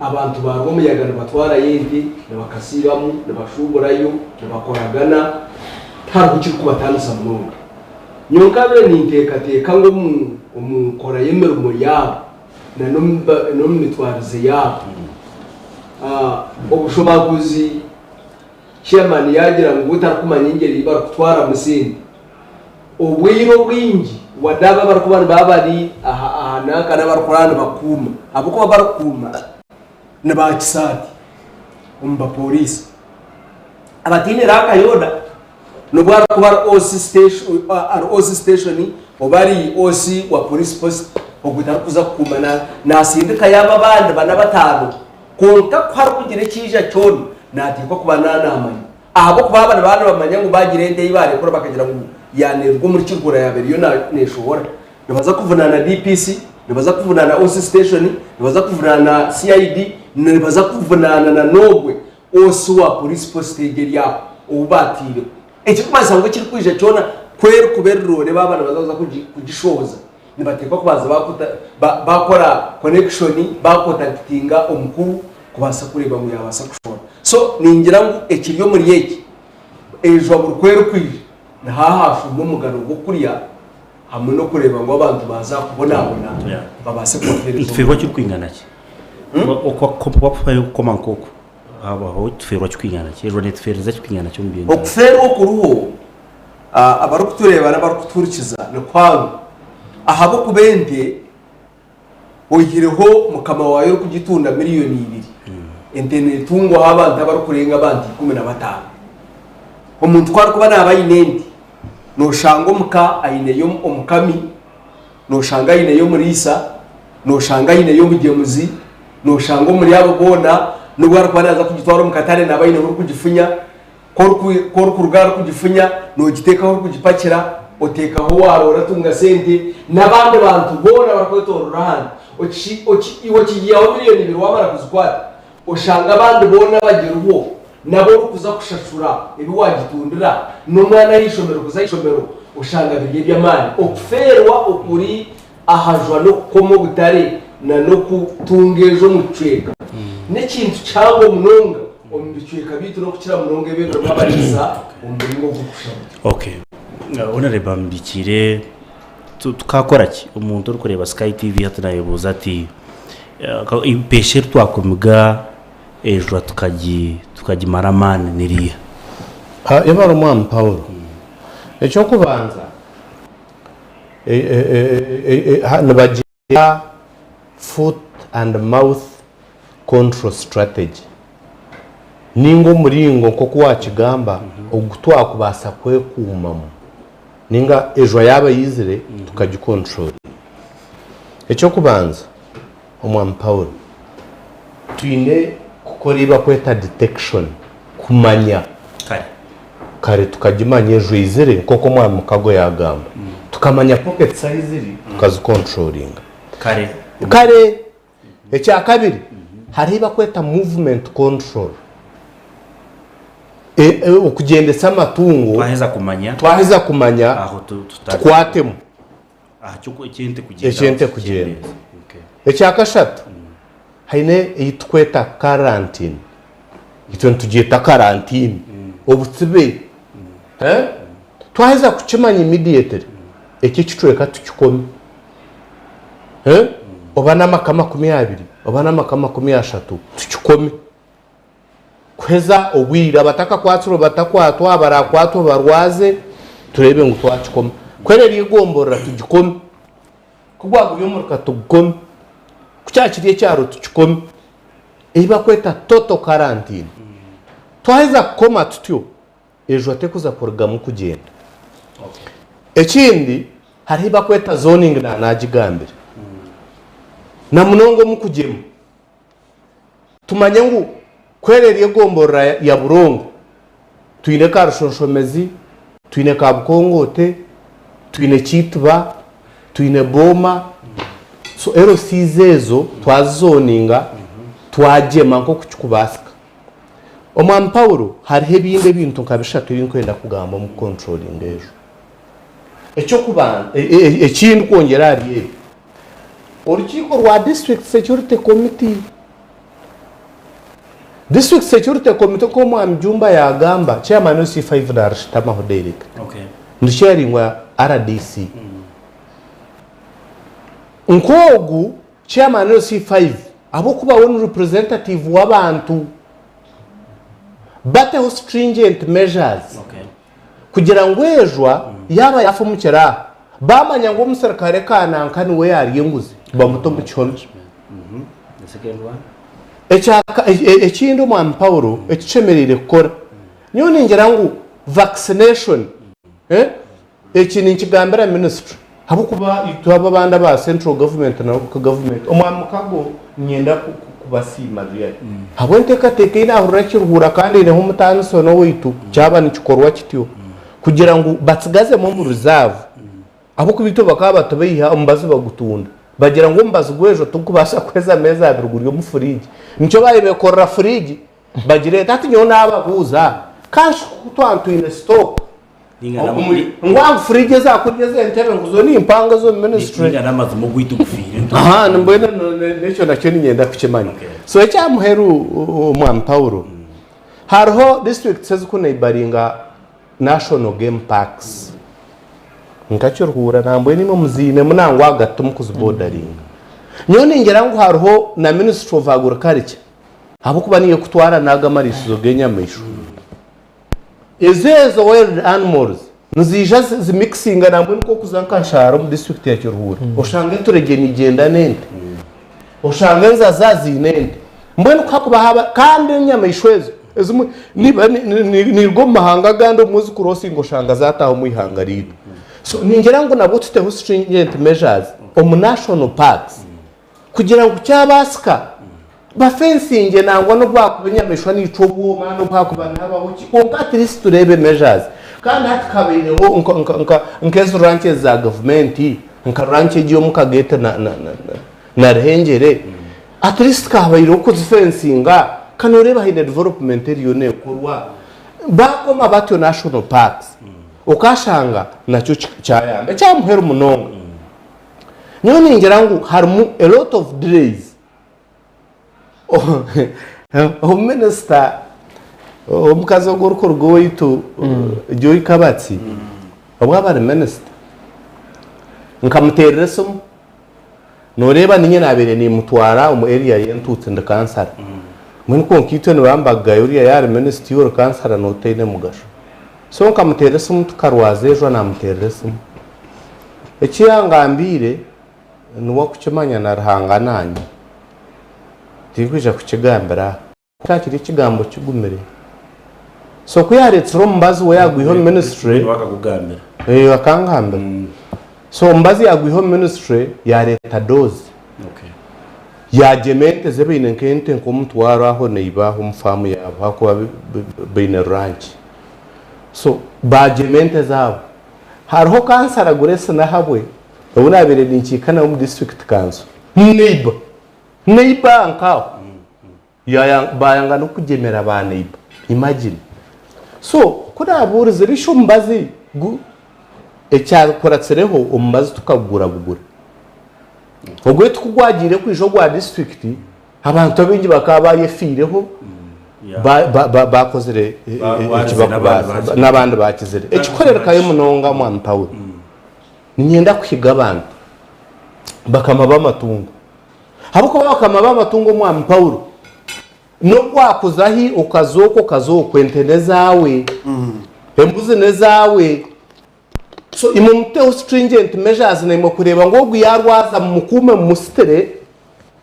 abantu ba Umuyaga batwara yindi nabakasiramu nabashuburayo nabakoragana tarukiri kubatanisa munonga nyonkabe ni ntekateka ngo umukora yemerumo yabo na no mitwarize yabo obushobaguzi chairman yagira ngo utakumanya ingeri barutwara musindi obwiro bwingi wadaba barukubana babari aha nakana barukorana bakuma abuko barukuma nabakisati umba police abatine raka yoda nubara kubar OC station obari OC wa police post ogutara kuza kumana nasindika yaba bandi bana batanu konka kwari kugira kija cyone natikwa kubana namanya ahabo kubabana bana bamanya ngo bagire nde ibare kora bakagira ngo yanerwa muri kigura yabere yo neshobora nabaza kuvunana DPC nabaza kuvunana OC station nabaza kuvunana CID nabaza kuvunana na Nogwe OC wa police post egeri ya ubatire eki kumaza ngo kiri kwije cyona kwera kuberurore babana bazaza kugishoza nibatekwa kubaza bakora connection bakontaktinga omukuru kubasa kureba mu yabasa kushora so ningira ngo ekiriyo muri yeki ejo abukwera kwije nahahashu umugano go kuriya hamwe no kureba ngo abantu baza kubona babase kufereza tferwa cy'ukwingana ki uko mankoko abaho tferwa cy'ukwingana ki ejo net fereza cy'ukwingana cyo mbiyenda okuferwa kuruho abarukutureba n'abarukuturikiza no kwano ahabo kubende oyireho mukama wayo kugitunda miliyoni 2 internetungo abantu abarukurenga abantu 15 umuntu kwari kuba nabayinende no shango muka aine yo omukami no shanga ine yo murisa no shanga ine yo mugemuzi no shango muri abo bona no gwara kuba naza kugitwara mukatare nabayine uri kugifunya kor kurugara kugifunya no giteka uri kugipakira oteka ho warora tunga sente nabande bantu bona barakotorora hano iwo kigiyaho miliyoni 2 wamara kuzikwata oshanga abandi bona bagira uwo nabo kuza kushashura ibi wagitundira no mwana yishomero kuza yishomero ushanga bigiye by'amani okuferwa okuri ahajwa no komo butare na no kutungejo mucweka n'ikintu cyango munonga ombicweka bitu no kukira munonga ebero babarisa umurimo wo gushama okay honorable mbikire tukakora ki umuntu uri kureba Sky TV hatanayoboza ati impeshe twakomuga ejo tukagimaramane niriya yabara umwami Paul ecyo kubanza nabagira foot and mouth control strategy ningo muringo ko kwakigamba ogutwa kubasa kwekumamu ninga ejo yaba yizire tukagikontrol ecyo kubanza umwami Paul twine kukoriba kweta detection kumanya kare tukagimanya ejo yizire koko mwami mukago yagamba tukamanya pocket size iri tukazicontrolling kare ecya kabiri hariba kweta movement control ukugendesa amatungo twaheza kumanya aho twatemu cyuko ikente kugenda ecya kashatu haine eyitweta quarantine ito tugita quarantine obutsibe twaheza kukimanya immediately eki kitweka tukikome oba n'amakama 20 oba n'amakama 30 tukikome kweza obwira bataka kwatsuro batakwatwa barakwatwa barwaze turebe ngo twakikome kwerera igomborera tugikome kugwaga byomurka tugikome kucyakiriye cyaro tukikome iba kweta total quarantine twaheza kukoma tutyo ejo atekuza porogaramu kugenda ekindi hari iba kweta zoning na najigambira na munongo mukugema tumanye ngo kwerera igomborera ya burongo tuine karushonshomezi tuine kabukongote tuine kitba tuine boma so ero sizezo twazoninga twagema nko kukubasika omwami Paulo hariho ebindi bintu nkabishaka ebinkwenda kugamba mu controlling ejo ekyo kubana ekindi kwongera ari urukiko rwa district security committee ko mwami Jumba yagamba chairman wa C5 darashitama ho direct ndisharingwa RDC nkogu chairman wa C5 abo kuba won representative w'abantu bateho stringent measures kugira ngo ejwa yaba yafumukira bamanya ngo umusirikare kananka niwe yariye nguzi bamuto mu cyolo ekindi omwami Paulo ekicemerere kukora niyo ningira ngo vaccination eki ninkigambira ministry habukuba itwaba abandi ba central government na local government omwami Kago nyenda kubasima ryari habo ntekateka inahurira kiruhura kandi neho mutani sono witu cyaba nikikorwa kityo kugira ngo batsigaze mu reserve abo kubito bakaba batabiha umbazi bagutunda bagira ngo umbazi gwejo tukubasha kweza meza abiruguriyo mu fridge nicyo bayibekorera fridge bagire tati nyo nababuza kashi kutwantu in stock ngwa fridge za kugeze entebe nguzo ni impanga zo ministry ninga namaze mu gwitu gufire mbona necyo nacyo ninyenda kukimanya so ecyamuheru omwami Paulo hariho district sezukunaibaringa national game parks nkacyorhura nambwe nimo muzine munangwa hagati mu kuzibodaringa nyo ningera ngo hariho na ministry of agriculture abo kuba niyo kutwara naga marisizo genyamisho ezezo wild animals nuzija zimixinga nambwe niko kuzankanshara mu district ya Kirhura oshange turege nigenda nende oshange nzazazi nende mbone kwakuba haba kandi nyamishwezo ezimu nirwo mahanga gando muzi crossing oshanga zataho mu ihangariro so ningera ngo nabo tuteho stringent measures om national parks kugira ngo cyabasika ba fencing nangwa no bwakubenyamishwa n'icobo mano bwakubana habaho kikonka at least turebe measures kandi hatikabireho nkezo ranches za government nka ranche giyo mukageta na rehengere at least kabayiro ko fencing kanoreba hine development yone kurwa bakoma batyo national parks ukashanga nacyo cyayamba cyamuhera munonga niyo ningira ngo harimo a lot of delays minister omukazo gorko rwoyitu Joy Kabatsi obwabari minister nkamuterereso noreba ninye nabere ni mutwara mu area yentutse nda cancer mwene ko nkitwe no bambaga uriya yari minister yo cancer no tene mugasho so nkamuterereso mutukarwaze ejo namuterereso ekiyangambire nuwa kukimanya narahangananye tikwija kukigambira kakiri kigambo kigumire so kuyaretse ro mbazi we yagwiho ministry bakakugambira bakangambira so mbazi yagwiho ministry ya leta doze ya gemente zebine nkente nkomutwara aho neibaho mfamu yabo hako bine ranch so ba gemente zabo hariho kansara gurese na habwe ubunabire ninkikana mu district council neighbor nkao bayanga no kugemera ba neighbor imagine so kuraburize risho mbazi ekyakoratsereho umbazi tukagura bugura ubwo tukugwagire kwijo gwa district abantu bingi bakaba bayefireho bakozere ikibakubaza n'abandi bakizere ekikorera kayo munonga mwana Paulo nyenda kwiga abantu bakama bamatungo habuko bakama bamatungo mwana Paulo no kwakuzahi ukazoko entene zawe embuzi nezawe so imumute stringent measures na kureba ngo guyarwaza mukume musitere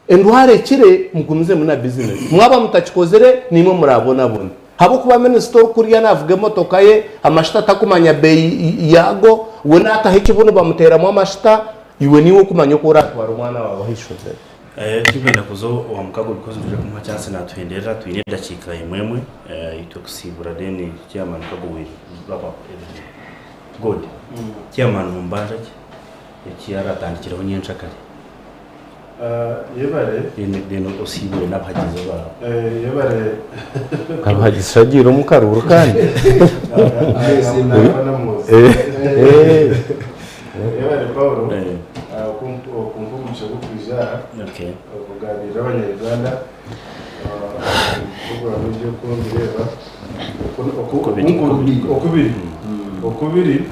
Endwaara kire mugumize muna business mwaba mutakikozere nimwe murabona bona habo kuba minister kuriya navuge motoka ye amashita takumanya bei yago wona atahikibuno bamuteramo amashita iwe niwo kumanya ko uratwara umwana wawe hishoze tugenda kuzo wa mukago bikoze tuje kumpa cyase natwendera twine dakika imwemwe ito kusibura deni cyamana kabuwe baba god cyamana mumbanja cyara tandikiraho nyenshakare yebare deno osibure nabagize ba yebare kabagisagira umukaruru kandi yebare Paulo kumvugisha gukwiza kuganira abanyarwanda programu yo kongerera okubiri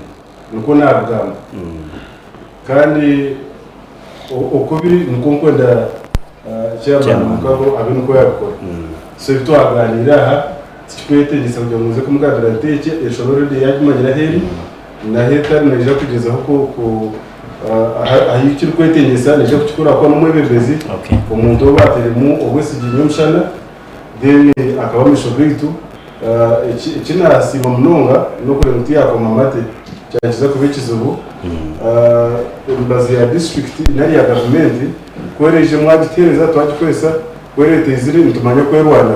nuko nabugamba kandi okubiri nuko nkwenda cyama mukabo abintu ko yakora so bitwaganira aha twete gisabye muze kumugabira teke eshorore de yagimagira heri na heta naje kugeza ko ahikiri kwetengesa naje kukikora ko n'umwebebezi umuntu bateremu obwesigi nyumshana then akaba mishobitu ikinasiba munonga no kurenti yako mamate cyagize kubikizubu imbazi ya district nari ya government kwereje mwagitereza twagikwesa kwerete iziri ntumanya ko Rwanda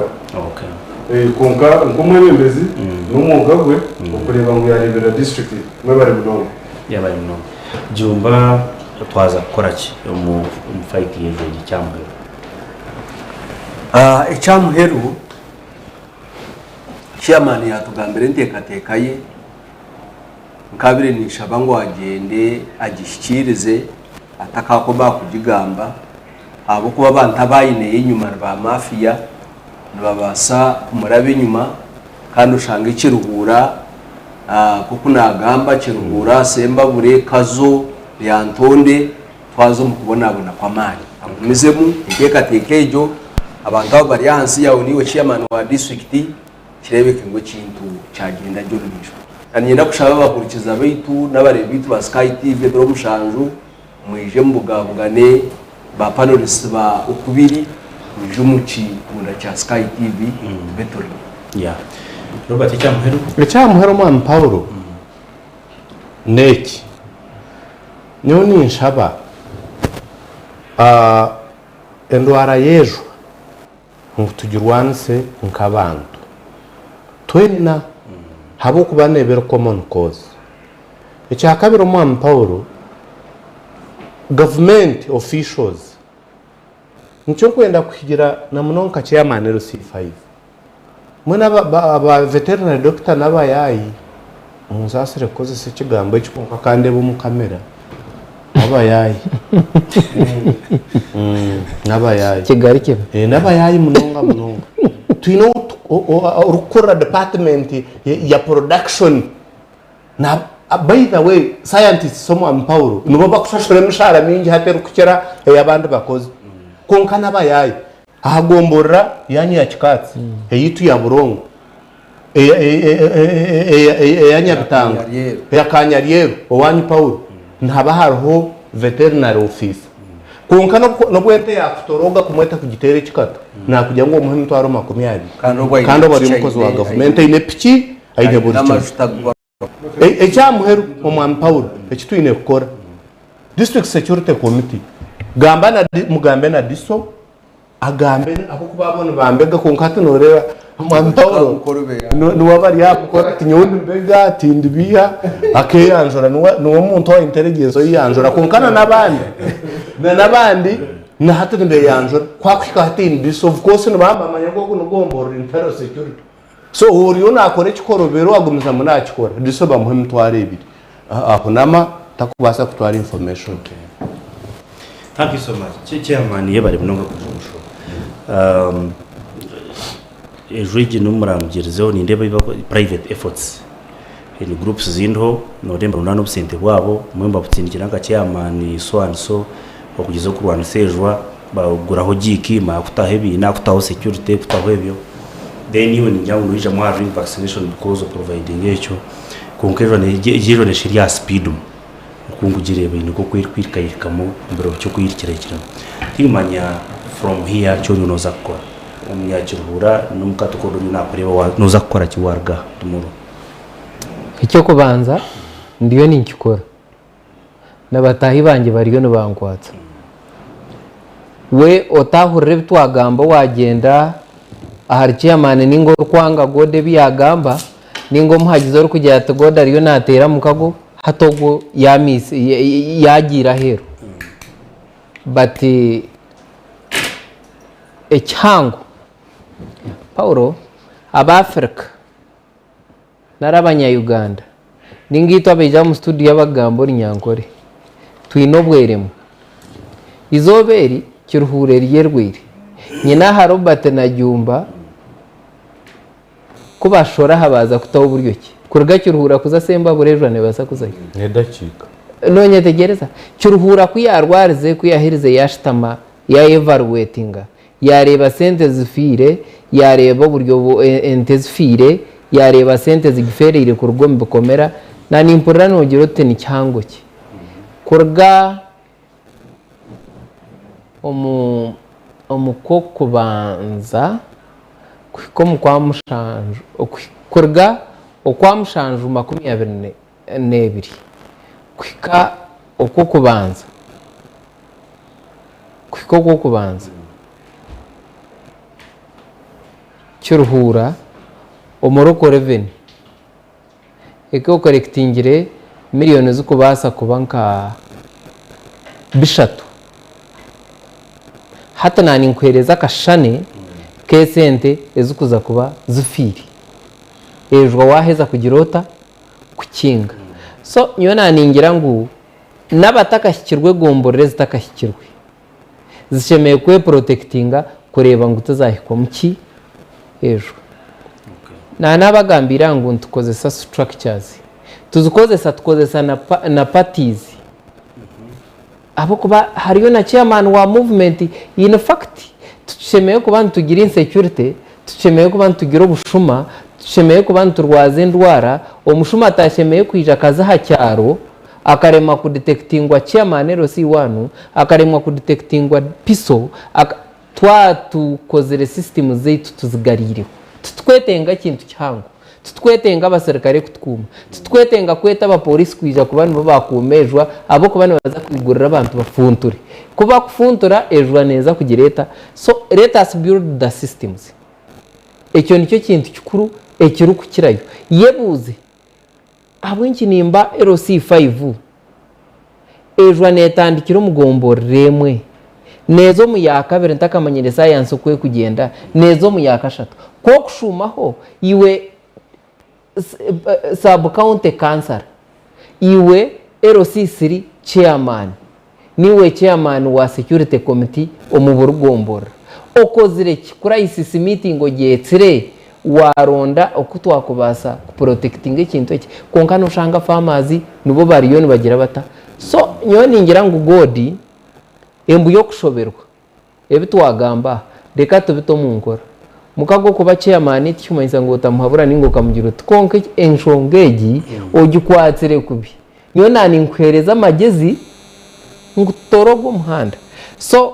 konka nkomwebembezi n'umugagwe ukureba ngo yarebera district mwe bari munonga yabari munonga jumba twaza koraki mu fight yejo cyamwe icyamuheru chairman yatugambire ntekatekaye nkabire nishaba ngo agende agishikirize atakakoba kugigamba abo kuba bantabayine inyuma ba mafia nababasa kumurabe inyuma kandi ushanga ikiruhura kuko nagamba kiruhura semba bure kazo yantonde twazo mukubonabona kwa mali amumizemu tekekatekejo abantu abo bari hansi yawo niwe chairman wa district kirebeke ngo kintu cyagenda jyonishwa anyenda kushaba bakurikiza abitu n'abare bitu ba Sky TV bro mushanju mwije mbugabugane ba panelists ba Okubiri mujumuci munda cha Sky TV betori ya Robert cyamuhero mwana Paulo neki nyoni nshaba Endwaara yejo ngutugirwanse nkabantu twena habo kubanebera common cause icyakabiro mwana Paulo government officials nicyo kwenda kugira na munonka chairman C5 mwana ba veterinary doctor nabayayi muzasire koze se kigambo ikikonka kandi bo mu kamera nabayayi nabayayi Kigali kiba nabayayi munonga twino urukora department ya production na by the way scientists somo Paulo nubo bakushashora mishara mingi hatera kukera yabandi bakoze konka nabayayi ahagomborra yanyi ya kikatsi yitu ya burongo yanya bitanga ya kanyariero owanyi Paulo ntaba hariho veterinary office konka no bwente ya futoroga kumweta kugitere kikata na kujya ngo umuhe mutwaro 20 kandi bari umukozi wa government ine piki aine buri cyamuheru umwana Paulo ekitwine gukora district security committee gamba na mugambe na diso agambe abo kubabona bambega konkati norera umwana Paulo nuwa bari yakora tinyundi mbega tindibiya akeyanjora nuwo muntu wa intelligence yanjora konkana nabandi na hatu mbe yanjora kwakwika hatini diso of course nubamamanya ngo nugombora internal security so uri unakore kikorobero agumiza munakikora diso bamuhe mutware ibiri aho nama takubasa kutwara information thank you so much chairman yebari munonga kumusho ejo igi n'umurangirizeho ni ndeba private efforts in groups zinho no remba runano busente bwabo mwemba butsindikira ngacyamani so and so bakugeza ku Rwanda sejwa baguraho giki makutahebi nakutaho security kutaho ebyo then even njyawo nuje mu having vaccination because of providing echo konkejo ne jiro ne shiria speed kungugire ibintu ko kwirikayikamo mbere cyo kwirikira timanya from here cyo noza gukora umyakiruhura n'umukatuko nakureba noza gukora kiwarga tumuro icyo kubanza ndiyo ninkikora nabatahi banje bariyo nibangwatsa we otahurire bitwagamba wagenda ahari chairman ningo kwanga gode byagamba ningo muhagize uri kujya atogoda ariyo natera mukago hatogo yamisi yagira hero but echango Paulo abafrika narabanya Uganda ningito abeja mu studio y'abagambo nyankore twinobweremo izoberi kiruhure ryerwire nyina ha Robert na Jumba kubashora habaza kutaho buryo ki kurga kiruhura kuza semba burejwane basakuzayo nedacika nonye tegereza kiruhura kuyarwarize kuyahirize yashitama ya evaluatinga yareba sente zifire yareba buryo ente zifire yareba sente zigiferire ku rugo mbikomera na nimpurira nogero te ni cyango ki kurga omukoko banza ko mukwa mushanju kurga okwa mushanju 22 kwika okoko banza kwiko okoko banza kiruhura omoroko revenue eko collectingire miliyoni zukubasa kubanka bishatu hata nani nkwereza kashane kesente ezukuza kuba zufiri ejwa waheza kugirota kukinga so nyo naningira ngo nabatakashyikirwe gomborere zitakashyikirwe zishemeye kwe protectinga kureba ngo tuzahikwa muki ejo nabagambira ngo ntukozesa structures tuzikozesa tukozesa na parties abo kuba hariyo na chairman wa movement in fact tushemeye kuba tugira insecurity tushemeye kuba tugira ubushuma tushemeye kuba turwaze Endwaara umushuma atashemeye kwija kaza hacyaro akarema ku detectingwa chairman rosi wanu akarema ku detectingwa piso twatukozere system zetu tuzigarire tutwetenga kintu cyango tutwetenga abasirikare kutwuma tutwetenga kweta abapolisi kwija ku bantu bakumejwa abo ku bantu baza kwigurira abantu bafunture kuba kufuntura ejwa neza kugireta so let us build the systems ecyo nicyo kintu kikuru ekiru kukirayo yebuze abwenki nimba RC5 ejwa netandikira umugomboremwe nezo mu yakabere ntakamanyire science kwe kugenda nezo mu yakashatu ko kushumaho iwe sub county cancer iwe RC3 chairman niwe chairman wa security committee omuburugombora okozire crisis meeting ogetsire waronda okutwakubasa protecting ikintu iki konkano ushanga farmers nubo bariyo bagira bata so nyoni ngira ngo godi embu yo kushoberwa ebitwagamba reka tubito munkora mukago kuba chairman cyumanyisa ngo tamuhabura ningo kamugira tkonke enshongeji ogikwatsire kubi niyo nani nkwereza magezi ngutorogo umuhanda so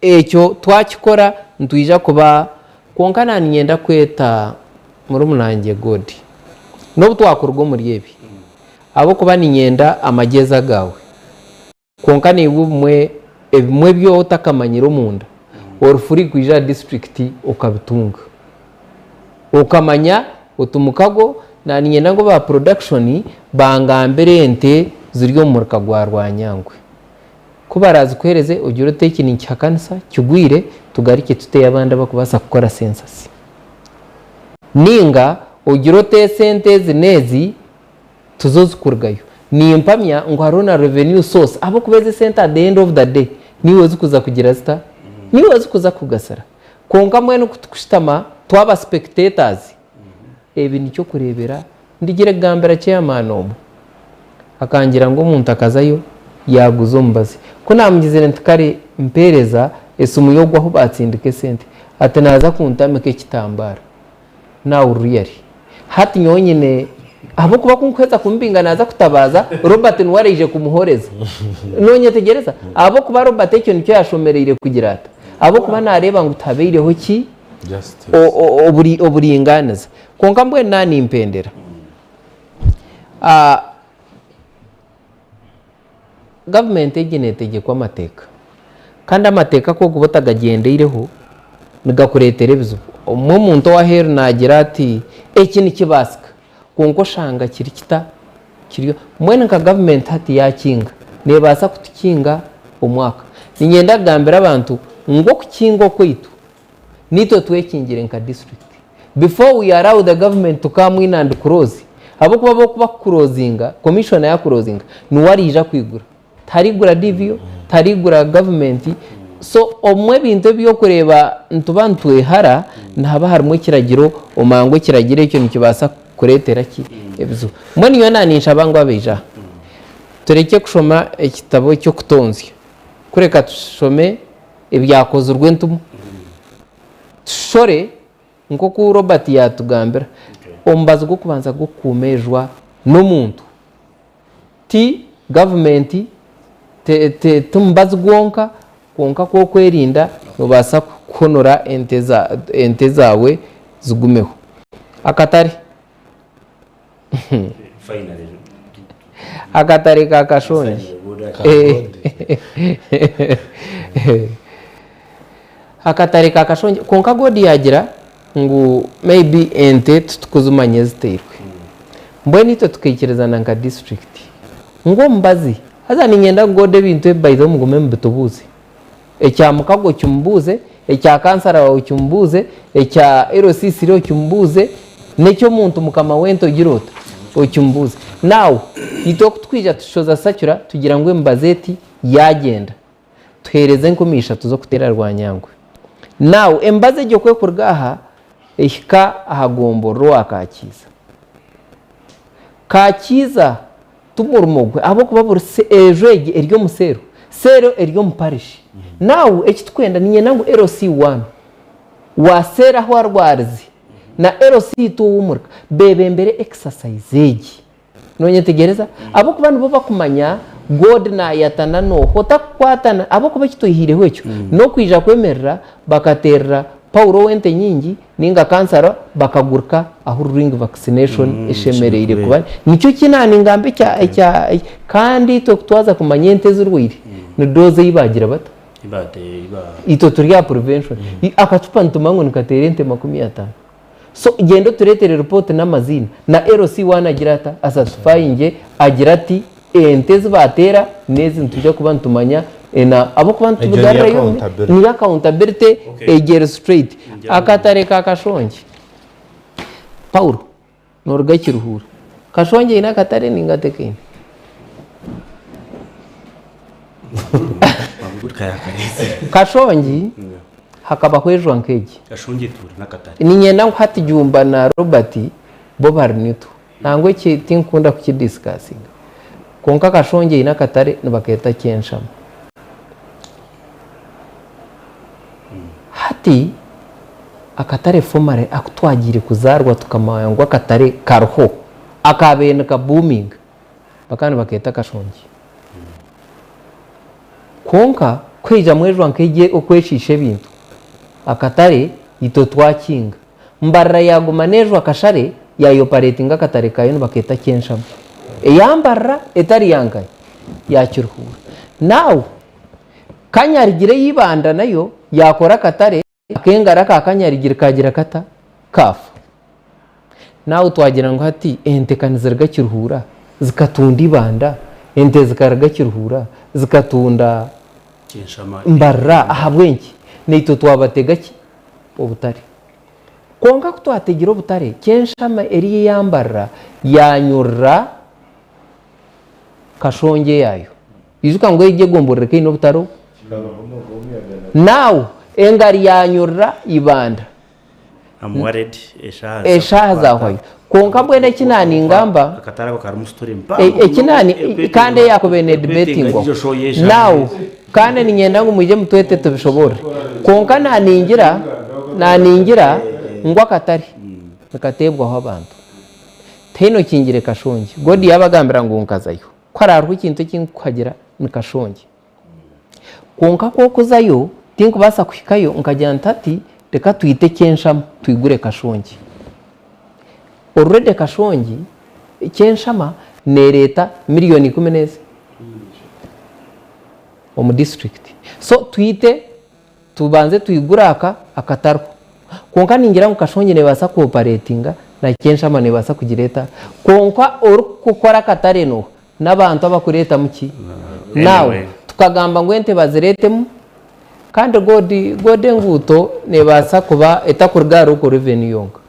ecyo twakikora ntwija kuba konkana nyenda kweta muri munange godi no twakurwa muri ebi abo kuba nyenda amageza gawe konkana ibumwe ebimwe byo utakamanyira munda orufuri kwija district okabitunga ukamanya utumukago na nyenda ngo ba production bangambere ente ziryo mu rukagwa rwanyangwe kubarazi kwereze ugiro tekini cyakanisa kigwire tugarike tuteye abandi bakubasa gukora census ninga ugiro te sente zinezi tuzozukurgayo ni impamya ngo harona revenue source abo kubeze center at the end of the day niwe zukuza kugira zita niwe wazi kuza kugasara konka mwene kutukushitama twaba spectators ebi nicyo kurebera ndigire gambera chairman omu akangira ngo umuntu akazayo yaguzo mbazi ko namugizire ntikare mpereza esumu yo gwaho batsindike sente ati naza kuntameke kitambara nawe uruyari hati nyonyine abo kuba kunkweza kumbinga naza kutabaza Robert nwarije kumuhoreza nonye tegereza abo kuba Robert icyo nicyo yashomereye kugira ata abo kuba nareba ngo utabeireho ki oburinganiza konka mbwe nani impendera government egenetegeko amateka kandi amateka ko gubotagagendeireho nigakuretera ebizibu umuntu wa hero nagira ati iki ni kibasika konko shanga kiri kita kiriyo mwene nka government hati yakinga nebasa kutukinga umwaka ninyenda gambira abantu ngo kukingo kwitu nito twekingire nka district before we allow the government to come in and close abo kuba closinga commissioner ya closinga nuwarija kwigura tarigura divio tarigura government so omwe bintu byo kureba ntubantwe hara ntaba harimo kiragiro omangwe kiragire icyo nikibasa kuretera ki ebizo mwene yo nanisha bangwa beja tureke kushoma ekitabo cyo kutonzya kureka tushome ebyakoze urwentumu tushore nko ku Robert yatugambira ombazo go kubanza go kumejwa n'omuntu ti government tumbazo gonka konka ko kwerinda ubasa kuhonora ente zawe zigumeho akatari akatari kakashonje akatari kakashonje konka godi yagira ngo maybe ente tukuzumanye ziterwe mbweni to tukikirezana nka district ngo mbazi haza ninyenda gode bintu ebayizo mugume mbitubuze ekya mukago cyumbuze ekya kansara wawe cyumbuze ekya RCC ro cyumbuze necyo muntu mukama wento girota ocyumbuze now ito kutwija tushoza sakura tugira ngo mbazeti yagenda tuhereze nkumisha tuzo kutera rwanyangwe now embaze gyo kwe kurgaha ehika ahagomboro akakiza kakiza tumurumugwe abo kuba ejwege eryo musero sero eryo muparishi now ekitwenda ninye nangu RC1 wasera ho arwarzi na RC2 wumurka bebembere exercise egi nonye tegereza abo kuba nibo bakumanya god na yatana no hota kwatana abo kuba kitohireho ecyo no kwija kwemerera bakaterra Paulo wente nyingi ninga kansara bakagurka aho ring vaccination eshemereire kuba nicyo kinani ngambe cya kandi to twaza kumanya ente z'urwiri ni doze yibagira bata ito turya prevention akacupa ntumango nikatere ente 50 so gendo turetere report n'amazina na RC1 agira ata asasifyinge agira ati ente zibatera nezi ntujya kuba ntumanya ena abo kuba ntubugarira yo ni accountability egere straight akatare kakashonje Paulo norga kiruhura kashonje ina katare ninga tekeni kashonji hakaba kwejwa nkeji kashonje turi nakatare ninyenda hati jumba na Robert bo barnitu nangwe ki tinkunda kukidiscussing konka kashonje ina katare nibaketa kenshama hati akatare fomare akutwagire kuzarwa tukamanyangwa akatare karho akabene ka booming bakana baketa kashonje konka kweja mwejwa nkeje okweshishe bintu akatare ito twakinga mbarra yaguma nejwa kashare ya operating akatare kayo baketa kenshama eyambarra etari yangaye yakirhura now kanyarigire yibanda nayo yakora katare akengara kakanyarigire kagira kata kafa nawe twagira ngo hati ente kanizerga kirhura zikatunda ibanda ente zikarga kirhura zikatunda mbarra ahabwenki nito twabatega ki obutare konga kutwategira obutare kenshama eri yambarra yanyurra kashonje yayo izuka ngo ije gomborere kino butaro now engari yanyurra ibanda I'm worried eshaha zahoyo konka bwene kinani ngamba akatara ko karamustori kinani kandi yakobene debating now kandi ninyenda ngo muje mutwete tubishobora konka naningira ngwa katari nakatebwaho abantu teno kingire kashongi godi yabagambira ngo nkazayo kwararwa ikintu kinkagira nikashongi konka ko kuzayo tinku basa kwikayo nkajya ntati reka tuyite kenshama tuyigure kashongi already kashongi kenshama ne leta miliyoni 10 mu district so tuyite tubanze tuyiguraka akatarwa konka ningira ngo kashongi ne basa cooperatinga na kenshama ne basa kugireta konka urukukora katareno n'abantu abakureta muki nawe tukagamba ngo ente baziretemu kandi gode nguto ne basa kuba etakurgara uko revenue yonga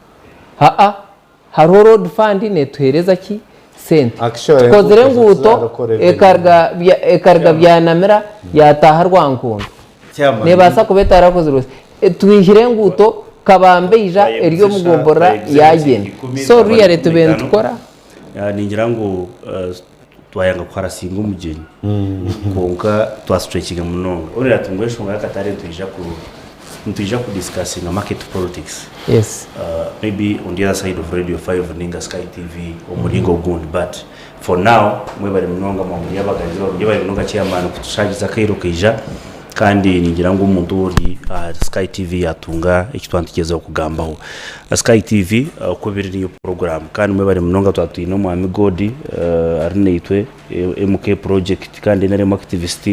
haro road fund ne tuhereza ki sente kozere nguto ekarga byanamira yataha rwankondo ne basa kubetara kozirose twihire nguto kabambeija eriyo mugombora yagenda so really tubentu kora ningira ngo twayanga kwarasinga umugeni konka twastretchinga munonga orera tungweshonga katare tuija ku discussing market politics. Yes. Maybe on the other side of Radio 5 ninga Sky TV or mulingo gund, but for now mwebare munonga mu yabagaziro yabare munonga chairman kutushagiza kairo keja kandi ningira ngo umuntu uri Sky TV yatunga ikitwantikeza okugambaho Sky TV Okubiri niyo program kandi mwebare munonga twatwino mu amigodi arineitwe MK project kandi nare activist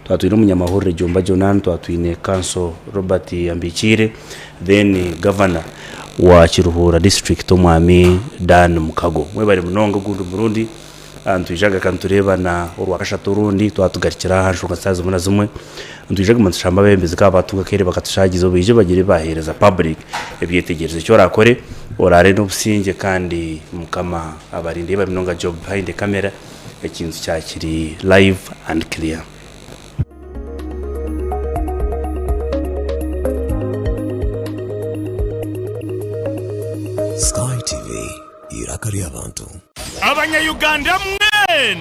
twatwine umunyamahoro Jomba Jonan twatwine Council Robert Ambikire then governor wa Kiruhura district omwami Dan Mukago mwebare munonga gundu Burundi antuijaga kantureba na urwakashatu rundi twatugarikira hanshonga sazo muna zimwe antuijaga manshamba bembeze kabatunga kere bakatushagizo bije bagire bahereza public ebyetegereze cyo rakore orare n'ubusinge kandi mukama abarinde baminonga job behind the camera ekintu cyakiri live and clear. Sky TV irakari abantu abanya Uganda mwe